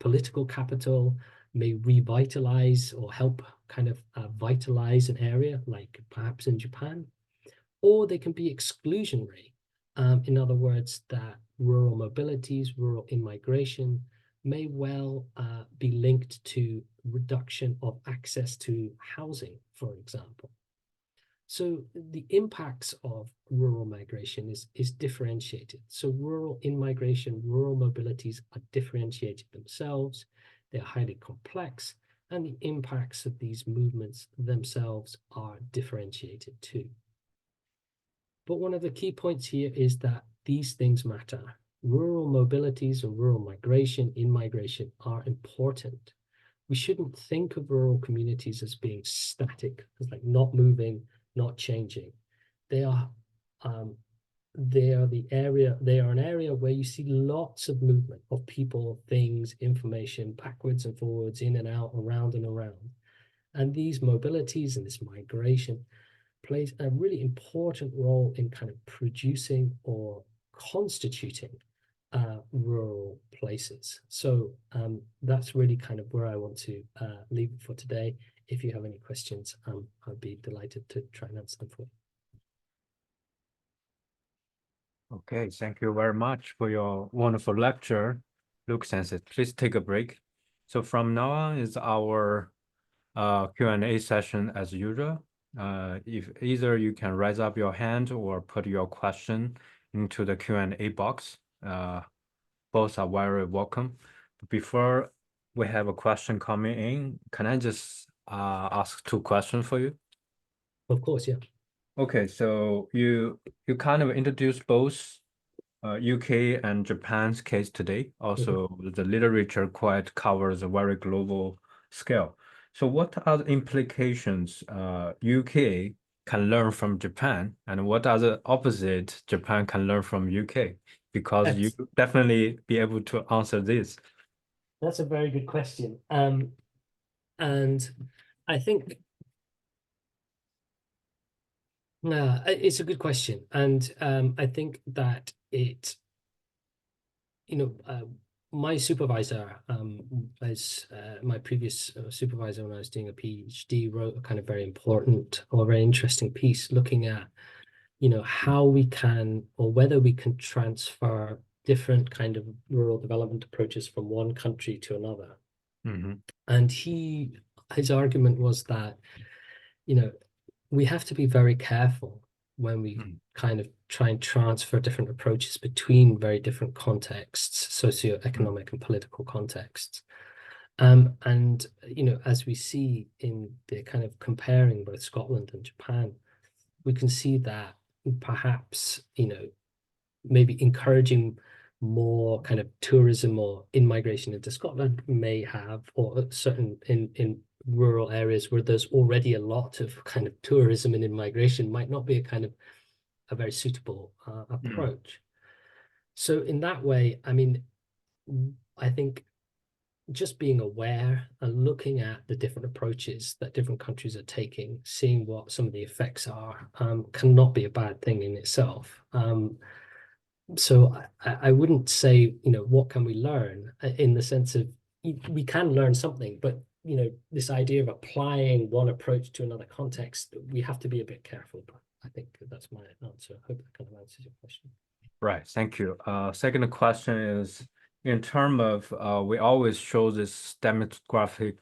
political capital, may revitalize or help kind of vitalize an area, like perhaps in Japan, or they can be exclusionary. In other words, that rural mobilities, rural in-migration may well be linked to reduction of access to housing, for example. So the impacts of rural migration is differentiated. So rural in-migration, rural mobilities are differentiated themselves. They're highly complex, and the impacts of these movements themselves are differentiated too. But one of the key points here is that these things matter. Rural mobilities or rural migration, in-migration are important. We shouldn't think of rural communities as being static, as like not moving, not changing. They are an area where you see lots of movement of people, things, information, backwards and forwards, in and out, around and around. And these mobilities and this migration plays a really important role in kind of producing or constituting rural places. So that's really kind of where I want to leave it for today. If you have any questions, I'd be delighted to try and answer them for you. Okay, thank you very much for your wonderful lecture, Luke Sensei. Please take a break. So from now on is our Q&A session as usual. If either you can raise up your hand or put your question into the Q&A box. Both are very welcome. But before we have a question coming in, can I just ask two questions for you? Of course, yeah. Okay, so you kind of introduced both UK and Japan's case today. Also, the literature quite covers a very global scale. So what are the implications UK can learn from Japan, and what are the opposite Japan can learn from UK? Because you definitely be able to answer this. That's a very good question. And I think it's a good question. And I think that it, my supervisor, as my previous supervisor when I was doing a PhD, wrote a kind of very important or very interesting piece looking at, how we can, or whether we can transfer different kind of rural development approaches from one country to another. Mm-hmm. And his argument was that, we have to be very careful when we kind of try and transfer different approaches between very different contexts, socioeconomic and political contexts. And, as we see in the kind of comparing both Scotland and Japan, we can see that perhaps, maybe encouraging more kind of tourism or in-migration into Scotland may have, or certain in rural areas where there's already a lot of kind of tourism and in-migration might not be a very suitable approach. So in that way, I mean, I think just being aware and looking at the different approaches that different countries are taking, seeing what some of the effects are, cannot be a bad thing in itself. So I wouldn't say, what can we learn in the sense of we can learn something, but, this idea of applying one approach to another context, we have to be a bit careful. But I think that's my answer. I hope that kind of answers your question. Right, thank you. Second question is, in terms of we always show this demographic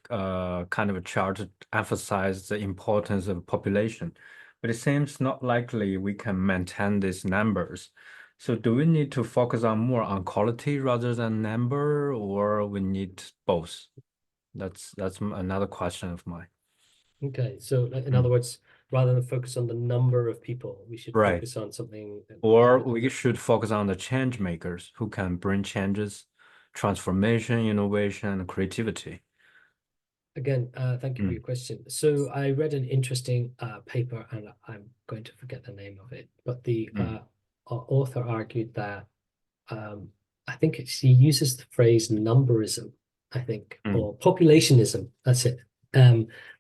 kind of a chart to emphasize the importance of population, but it seems not likely we can maintain these numbers. So do we need to focus on more on quality rather than number, or we need both? That's another question of mine. Okay, so in other Mm. words, rather than focus on the number of people, we should Right. focus on something. Or we should focus on the change makers who can bring changes, transformation, innovation, and creativity. Again, thank you for Mm, your question. So I read an interesting paper, and I'm going to forget the name of it, but the mm, author argued that I think he uses the phrase numberism, I think, mm, or populationism. That's it.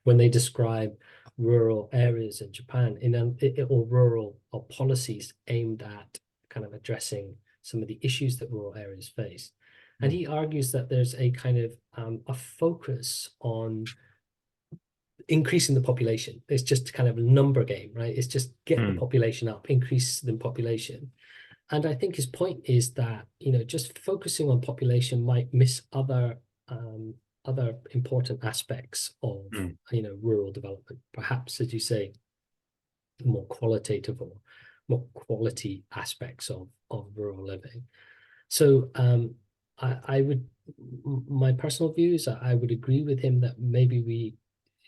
When they describe rural areas in Japan, or rural or policies aimed at kind of addressing some of the issues that rural areas face. And mm, he argues that there's a kind of a focus on increasing the population. It's just kind of a number game, right? It's just get the mm, population up, increase the population. And I think his point is that, just focusing on population might miss other important aspects of, mm, rural development. Perhaps, as you say, more qualitative or more quality aspects of rural living. So I would, my personal views, I would agree with him that maybe we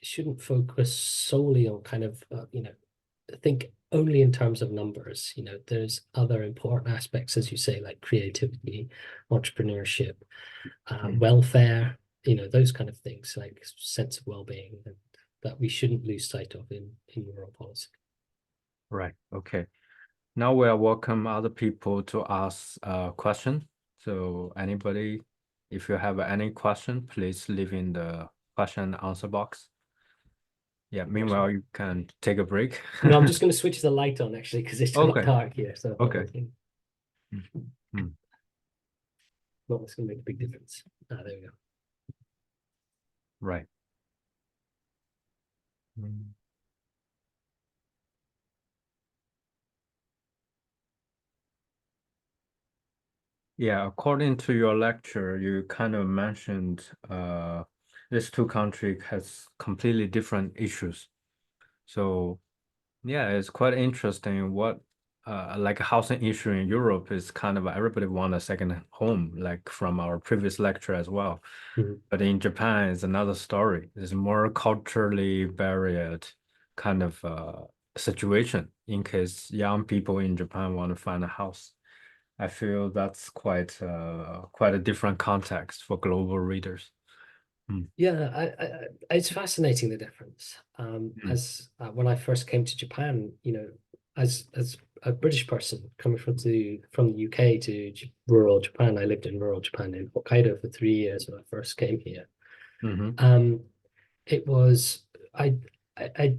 shouldn't focus solely on kind of, think only in terms of numbers. There's other important aspects, as you say, like creativity, entrepreneurship, mm. welfare, those kind of things, like sense of well-being, and that we shouldn't lose sight of in rural policy. Right. Okay. Now we'll welcome other people to ask a question. So anybody, if you have any question, please leave in the question and answer box. Yeah, meanwhile, you can take a break. No, I'm just going to switch the light on actually because it's got Okay. dark here. So Okay. Mm, not it's going to make a big difference. There we go. right. Mm. Yeah, according to your lecture, you kind of mentioned these two countries has completely different issues. So yeah, it's quite interesting what like housing issue in Europe is kind of everybody want a second home, like from our previous lecture as well. Mhm. But in Japan, it's another story. It's more culturally barriered kind of situation in case young people in Japan want to find a house. I feel that's quite a different context for global readers. Mm, Yeah, it's fascinating the difference. mm, As when I first came to Japan, as a British person coming from the UK to rural Japan, I lived in rural Japan in Hokkaido for 3 years when I first came here. hmm Um, it was I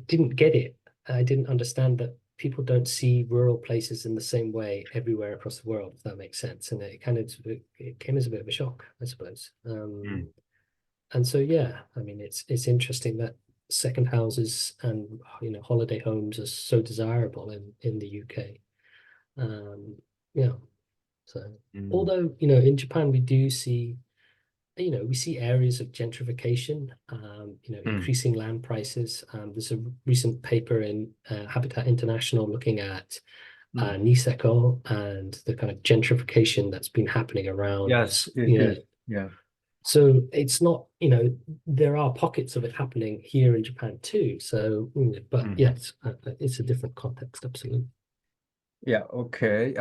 didn't get it. I didn't understand that people don't see rural places in the same way everywhere across the world, if that makes sense. And it came as a bit of a shock, I suppose. mm, And so yeah, I mean it's interesting that second houses and holiday homes are so desirable in the UK. Um, yeah, so mm, although in Japan we do see we see areas of gentrification, mm, increasing land prices. There's a recent paper in Habitat International looking at mm. Niseko and the kind of gentrification that's been happening around, Yes, it is. Yeah. so it's not, there are pockets of it happening here in Japan too. So, but Mm. yes, it's a different context, absolutely. Yeah, okay.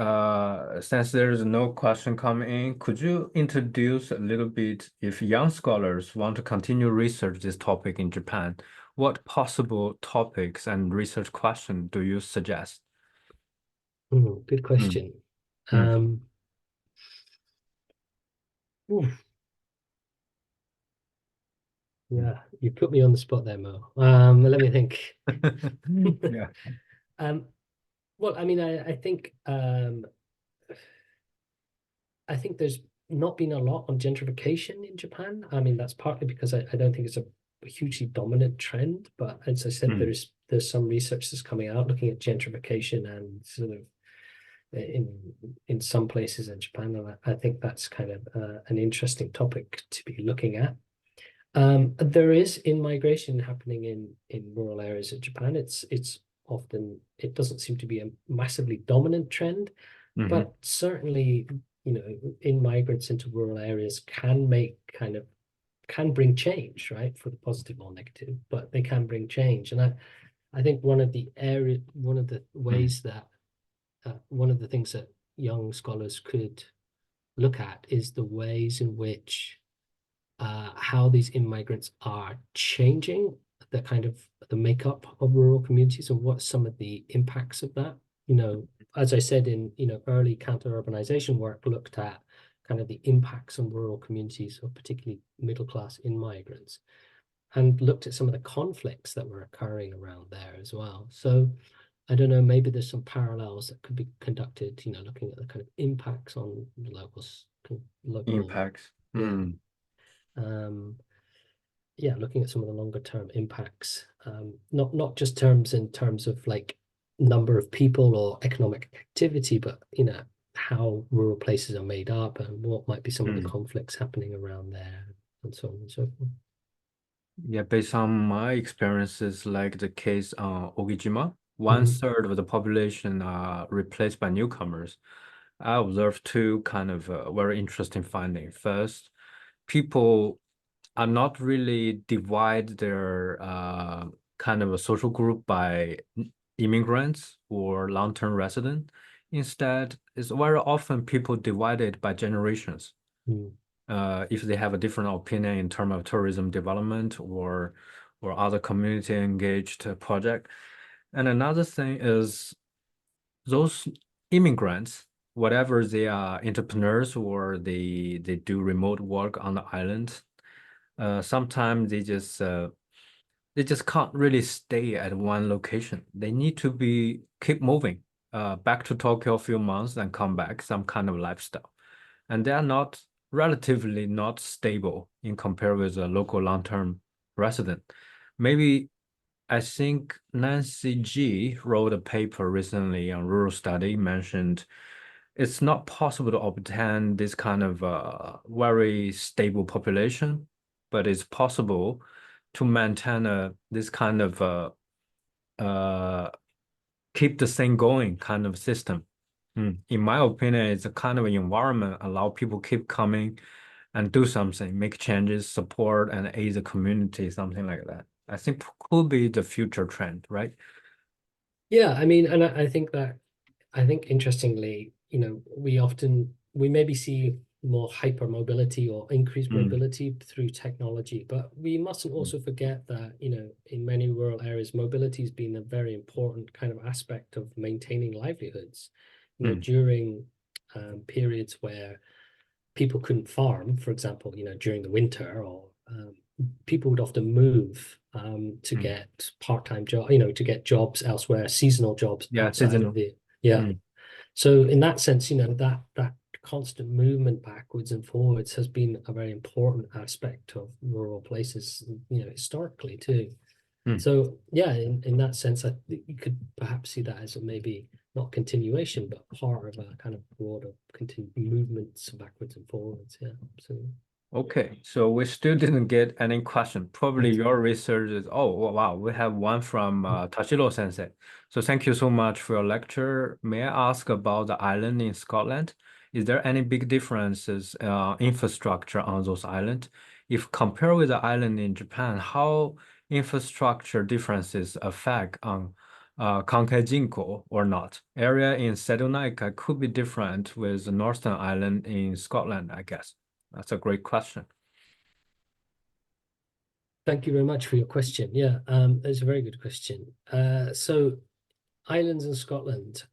Since there's no question coming in, could you introduce a little bit if young scholars want to continue research this topic in Japan, what possible topics and research question do you suggest? Good Mm, question. mm. Um, oof, Mm. yeah, you put me on the spot there, Mo. Let me think. Yeah. Um, well, I mean, I think there's not been a lot on gentrification in Japan. I mean, that's partly because I don't think it's a hugely dominant trend, but as I said, Mm, there's some research that's coming out looking at gentrification and sort of in some places in Japan, and I think that's kind of an interesting topic to be looking at. There is in-migration happening in rural areas of Japan. It's often, it doesn't seem to be a massively dominant trend, Mm-hmm. but certainly, in migrants into rural areas can bring change, right? For the positive or negative, but they can bring change. And I think one of the ways that one of the things that young scholars could look at is the ways in which how these immigrants are changing the makeup of rural communities and what some of the impacts of that. As I said, in early counter-urbanization work looked at kind of the impacts on rural communities of particularly middle class immigrants, and looked at some of the conflicts that were occurring around there as well. So I don't know, maybe there's some parallels that could be conducted, looking at the kind of impacts on local, Impacts. yeah. Um, yeah, looking at some of the longer term impacts, not just in terms of like number of people or economic activity, but how rural places are made up and what might be some of the conflicts happening around there and so on and so forth. Yeah, based on my experiences, like the case on Ogijima, one Mhm. third of the population are replaced by newcomers. I observed two kind of very interesting findings. First, people are not really divide their kind of a social group by immigrants or long-term resident. Instead, it's very often people divided by generations. Mm. If they have a different opinion in terms of tourism development or other community engaged project. And another thing is those immigrants, whatever they are entrepreneurs or they do remote work on the island, sometimes they just can't really stay at one location. They need to be keep moving back to Tokyo a few months and come back, some kind of lifestyle. And they are not relatively not stable in compare with a local long-term resident. Maybe I think Nancy G wrote a paper recently on rural study mentioned it's not possible to obtain this kind of very stable population, but it's possible to maintain this kind of uh, keep the thing going kind of system. In my opinion, it's a kind of environment allow people keep coming and do something, make changes, support and aid the community, something like that. I think could be the future trend, right? Yeah, I mean, and I think interestingly, we maybe see more hyper mobility or increased Mm, mobility through technology, but we mustn't mm, also forget that, in many rural areas, mobility has been a very important kind of aspect of maintaining livelihoods. mm. During periods where people couldn't farm, for example, during the winter, or people would often move to Mm. get part-time job, to get jobs elsewhere, seasonal jobs Yeah, outside of seasonal. the, yeah. Mm, So in that sense, that constant movement backwards and forwards has been a very important aspect of rural places, historically too. mm. So yeah, in that sense, I think you could perhaps see that as a maybe not continuation, but part of a kind of broader movements backwards and forwards. Yeah, absolutely. Okay, so we still didn't get any question. Probably Okay. your research is, oh, wow, we have one from Tashiro Sensei. So thank you so much for your lecture. May I ask about the island in Scotland? Is there any big differences infrastructure on those islands? If compared with the island in Japan, how infrastructure differences affect on Kankei Jinko or not? Area in Sedonaika could be different with the Northern Island in Scotland, I guess. That's a great question. Thank you very much for your question. Yeah, it's a very good question. So islands in Scotland,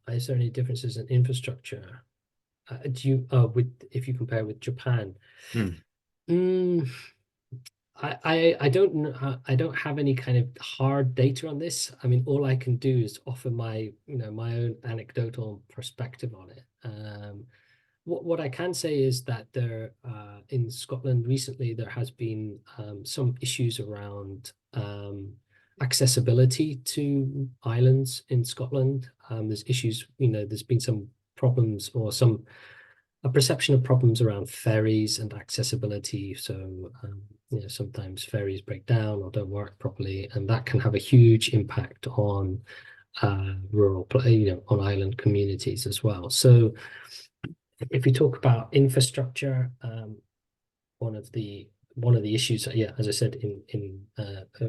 is there any differences in infrastructure? Do you with if you compare with Japan? Mm, Mm, I don't know. I don't have any kind of hard data on this. I mean, all I can do is offer my own anecdotal perspective on it. What I can say is that there in Scotland recently there has been some issues around accessibility to islands in Scotland. There's issues, there's been some problems or a perception of problems around ferries and accessibility. So, sometimes ferries break down or don't work properly, and that can have a huge impact on on island communities as well. So if we talk about infrastructure, one of the issues, yeah, as I said, in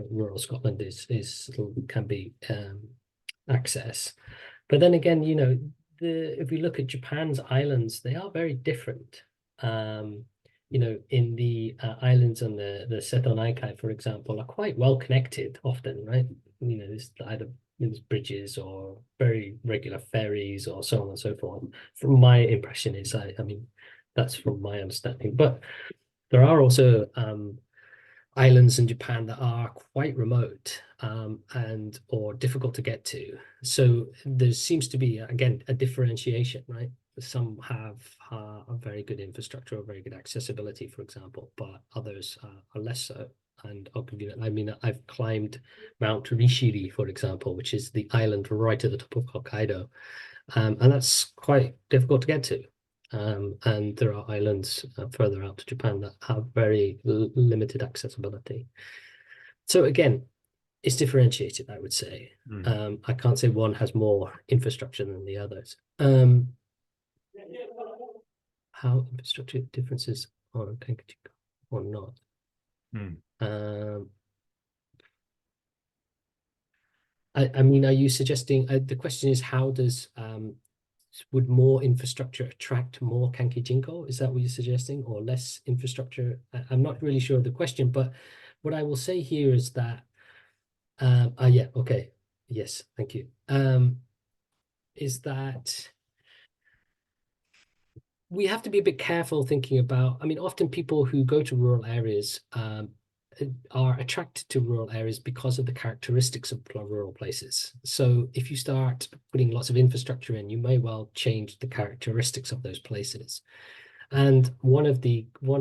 rural Scotland can be access. But then again, if we look at Japan's islands, they are very different. In the islands on the Seto Naikai, for example, are quite well connected often, right? There's bridges or very regular ferries or so on and so forth. From my impression is, I mean, that's from my understanding. But there are also islands in Japan that are quite remote and or difficult to get to. So there seems to be, again, a differentiation, right? Some have a very good infrastructure or very good accessibility, for example, but others are less so. And I'll give you, I mean, I've climbed Mount Rishiri, for example, which is the island right at the top of Hokkaido. And that's quite difficult to get to. And there are islands further out to Japan that have very limited accessibility. So again, it's differentiated, I would say. I can't say one has more infrastructure than the others. How infrastructure differences on Kankajika or not? I mean, are you suggesting, the question is, how does would more infrastructure attract more Kanki Jinko? Is that what you're suggesting, or less infrastructure? I'm not really sure of the question, but what I will say here is that, yeah, okay, yes, thank you. Is that we have to be a bit careful thinking about, I mean, often people who go to rural areas are attracted to rural areas because of the characteristics of rural places. So if you start putting lots of infrastructure in, you may well change the characteristics of those places. And one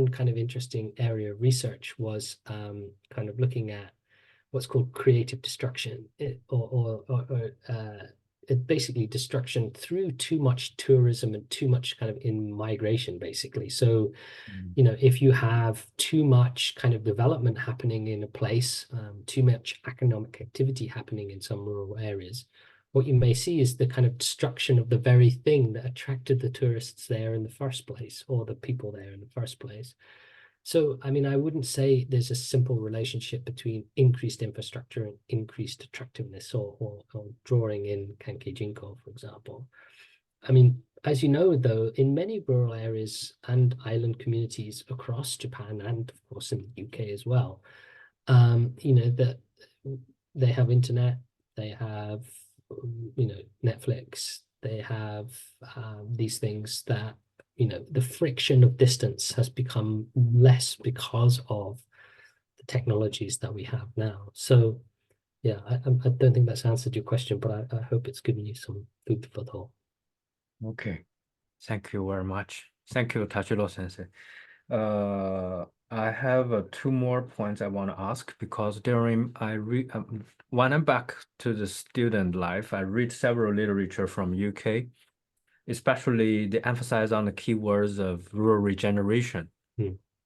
kind of interesting area of research was kind of looking at what's called creative destruction, basically destruction through too much tourism and too much kind of in migration, basically. So if you have too much kind of development happening in a place, too much economic activity happening in some rural areas, what you may see is the kind of destruction of the very thing that attracted the tourists there in the first place, or the people there in the first place. So, I mean, I wouldn't say there's a simple relationship between increased infrastructure and increased attractiveness or drawing in Kanki Jinko, for example. I mean, as you know, though, in many rural areas and island communities across Japan and, of course, in the UK as well, that they have internet, they have, Netflix, they have these things that, the friction of distance has become less because of the technologies that we have now. So, yeah, I don't think that's answered your question, but I hope it's given you some food for thought. Okay, thank you very much. Thank you, Tachiro Sensei. I have two more points I want to ask, because when I'm back to the student life, I read several literature from UK, especially the emphasis on the keywords of rural regeneration.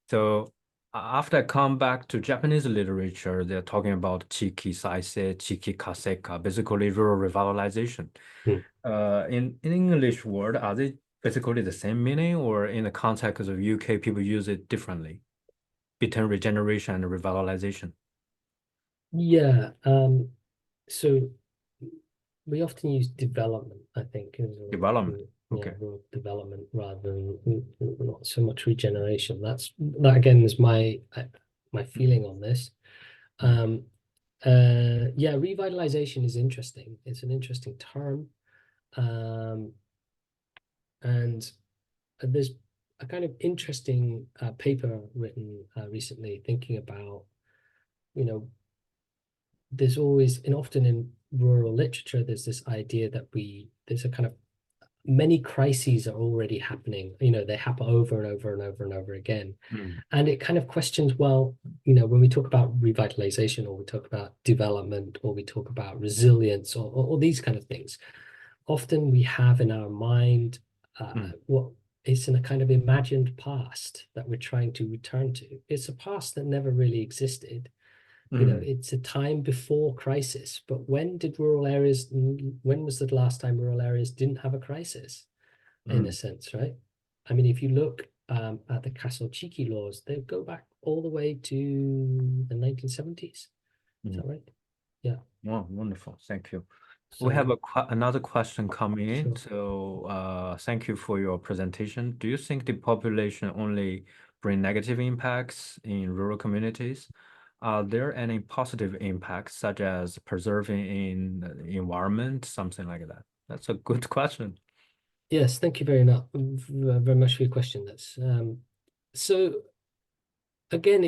So after I come back to Japanese literature, they're talking about chiki saisei, chiki kaseka, basically rural revitalization. In English word, are they basically the same meaning, or in the context of UK, people use it differently between regeneration and revitalization? Yeah, so we often use development, I think, Development. Okay. Development rather than not so much regeneration. That again is my feeling on this. Yeah, revitalization is interesting. It's an interesting term, and there's a kind of interesting paper written recently thinking about, there's always, and often in rural literature, there's this idea that there's a kind of many crises are already happening. They happen over and over and over and over again. Mm, And it kind of questions, well, when we talk about revitalization, or we talk about development, or we talk about resilience, or these kind of things, often we have in our mind mm, what is in a kind of imagined past that we're trying to return to. It's a past that never really existed. mm, It's a time before crisis. But when was the last time rural areas didn't have a crisis, in a mm, sense, right? I mean, if you look at the Castle Cheeky laws, they go back all the way to the 1970s. Is mm. that right? Yeah. Oh, wonderful. Thank you. We have So, another question coming in. sure. So, thank you for your presentation. Do you think the population only bring negative impacts in rural communities? Are there any positive impacts, such as preserving in the environment, something like that? That's a good question. Yes, thank you very much for your question. So again,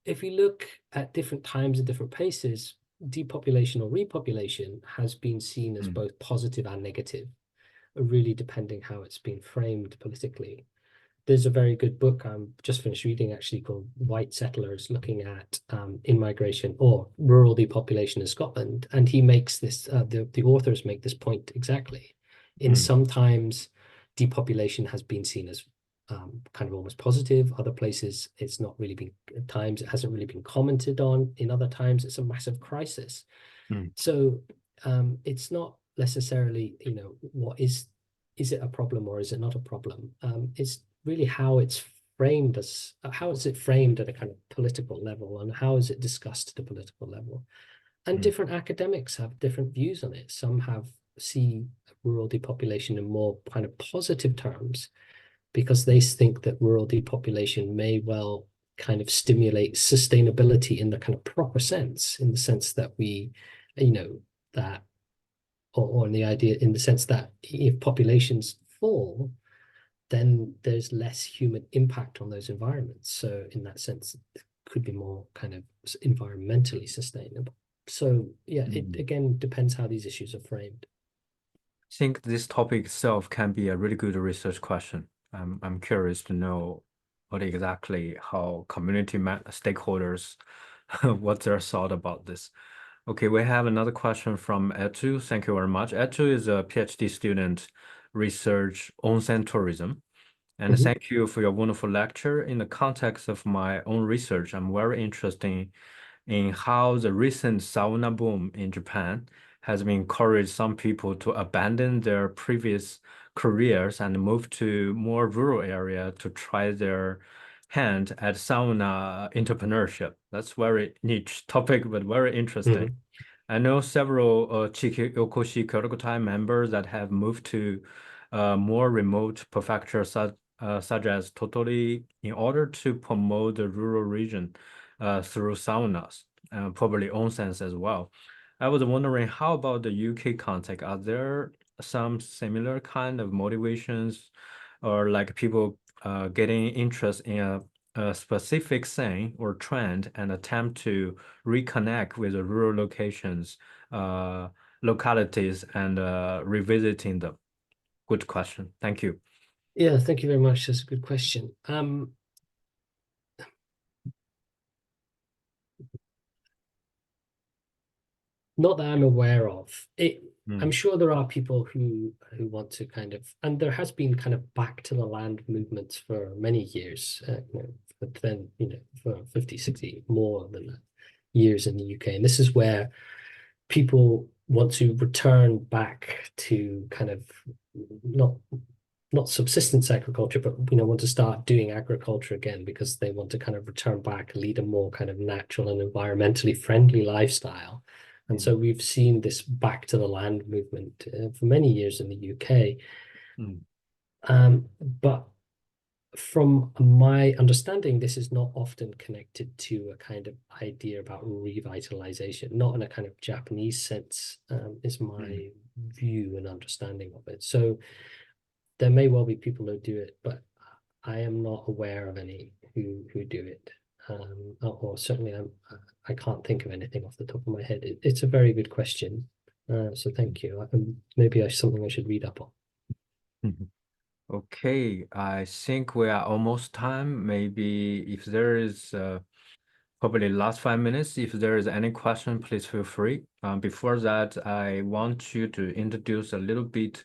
if you look at different times and different paces, depopulation or repopulation has been seen as Mm, both positive and negative, really depending how it's been framed politically. There's a very good book I'm just finished reading actually called White Settlers, looking at in-migration or rural depopulation in Scotland. And he makes this, the authors make this point exactly. In mm, some times, depopulation has been seen as kind of almost positive. Other places, it's not really been, at times, it hasn't really been commented on. In other times, it's a massive crisis. mm, So it's not necessarily, is it a problem or is it not a problem? It's really how it's framed as, how is it framed at a kind of political level, and how is it discussed at a political level? And mm, different academics have different views on it. Some see rural depopulation in more kind of positive terms, because they think that rural depopulation may well kind of stimulate sustainability in the kind of proper sense, in the sense that you know, that, or in the idea, in the sense that if populations fall, then there's less human impact on those environments. So in that sense, it could be more kind of environmentally sustainable. So yeah, it mm. again depends how these issues are framed. I think this topic itself can be a really good research question. I'm curious to know what exactly how stakeholders, what their thought about this. Okay, we have another question from Etu. Thank you very much. Etu is a PhD student, research onsen tourism. And Mhm. thank you for your wonderful lecture. In the context of my own research, I'm very interested in how the recent sauna boom in Japan has been encouraged some people to abandon their previous careers and move to more rural area to try their hand at sauna entrepreneurship. That's very niche topic, but very interesting. Mhm. I know several Yokoshi Kyokutai members that have moved to more remote prefectures such as Tottori in order to promote the rural region through saunas, probably onsens as well. I was wondering, how about the UK context? Are there some similar kind of motivations or like people getting interest in a specific thing or trend and attempt to reconnect with the rural locations, uh, localities, and revisiting them? Good question. Thank you. Yeah, thank you very much. That's a good question. Not that I'm aware of. I'm Mm, sure there are people who want to kind of, and there has been kind of back to the land movements for many years, but then, for 50, 60, more than that, years in the UK. And this is where people want to return back to kind of not not subsistence agriculture, but want to start doing agriculture again, because they want to kind of return back, lead a more kind of natural and environmentally friendly lifestyle. And mm, so we've seen this back to the land movement for many years in the UK. mm, But from my understanding, this is not often connected to a kind of idea about revitalization, not in a kind of Japanese sense, is mm. my view and understanding of it. So there may well be people who do it, but I am not aware of any who do it. Or certainly I can't think of anything off the top of my head. It's a very good question. So thank you. Maybe something I should read up on. Mhm. Okay, I think we are almost time. Maybe if there is probably last 5 minutes, if there is any question, please feel free. Before that, I want you to introduce a little bit,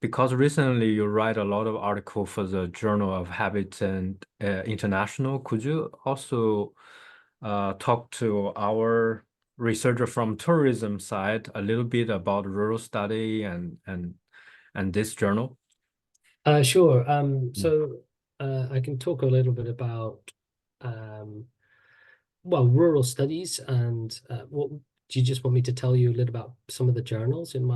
because recently you write a lot of article for the Journal of Habits and International. Could you also talk to our researcher from tourism side a little bit about rural study and this journal? Sure. Mm. I can talk a little bit about um, well, rural studies, and what do you just want me to tell you a little about some of the journals in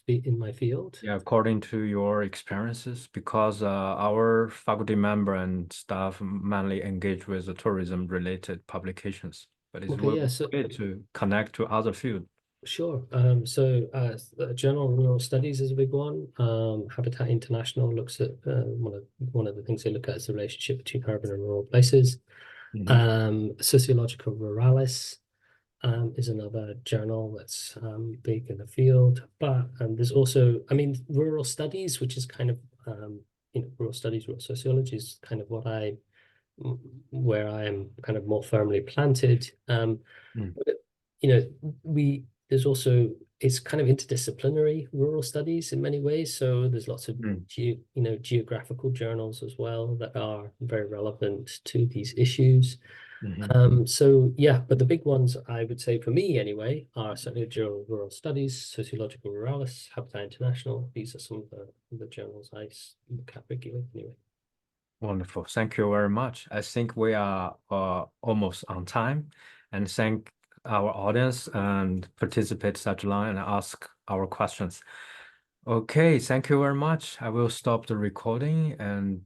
in my field? Yeah, according to your experiences, because our faculty member and staff mainly engage with the tourism related publications, but it's Okay, really yeah, so great to connect to other field. sure. The Journal of Rural Studies is a big one. Habitat International looks at one of the things they look at is the relationship between urban and rural places. Mhm. Sociological Ruralis is another journal that's big in the field. But there's also, I mean, rural studies, which is kind of, rural studies, rural sociology is kind of where I am kind of more firmly planted. Mm. But, there's also, it's kind of interdisciplinary rural studies in many ways. So there's lots of, Mm. geographical journals as well that are very relevant to these issues. Mhm. So yeah, but the big ones I would say for me anyway are certainly the Journal of Rural Studies, Sociological Ruralis, Habitat International. These are some of the journals I look at regularly anyway. Wonderful. Thank you very much. I think we are almost on time, and thank our audience and participate such line and ask our questions. Okay, thank you very much. I will stop the recording and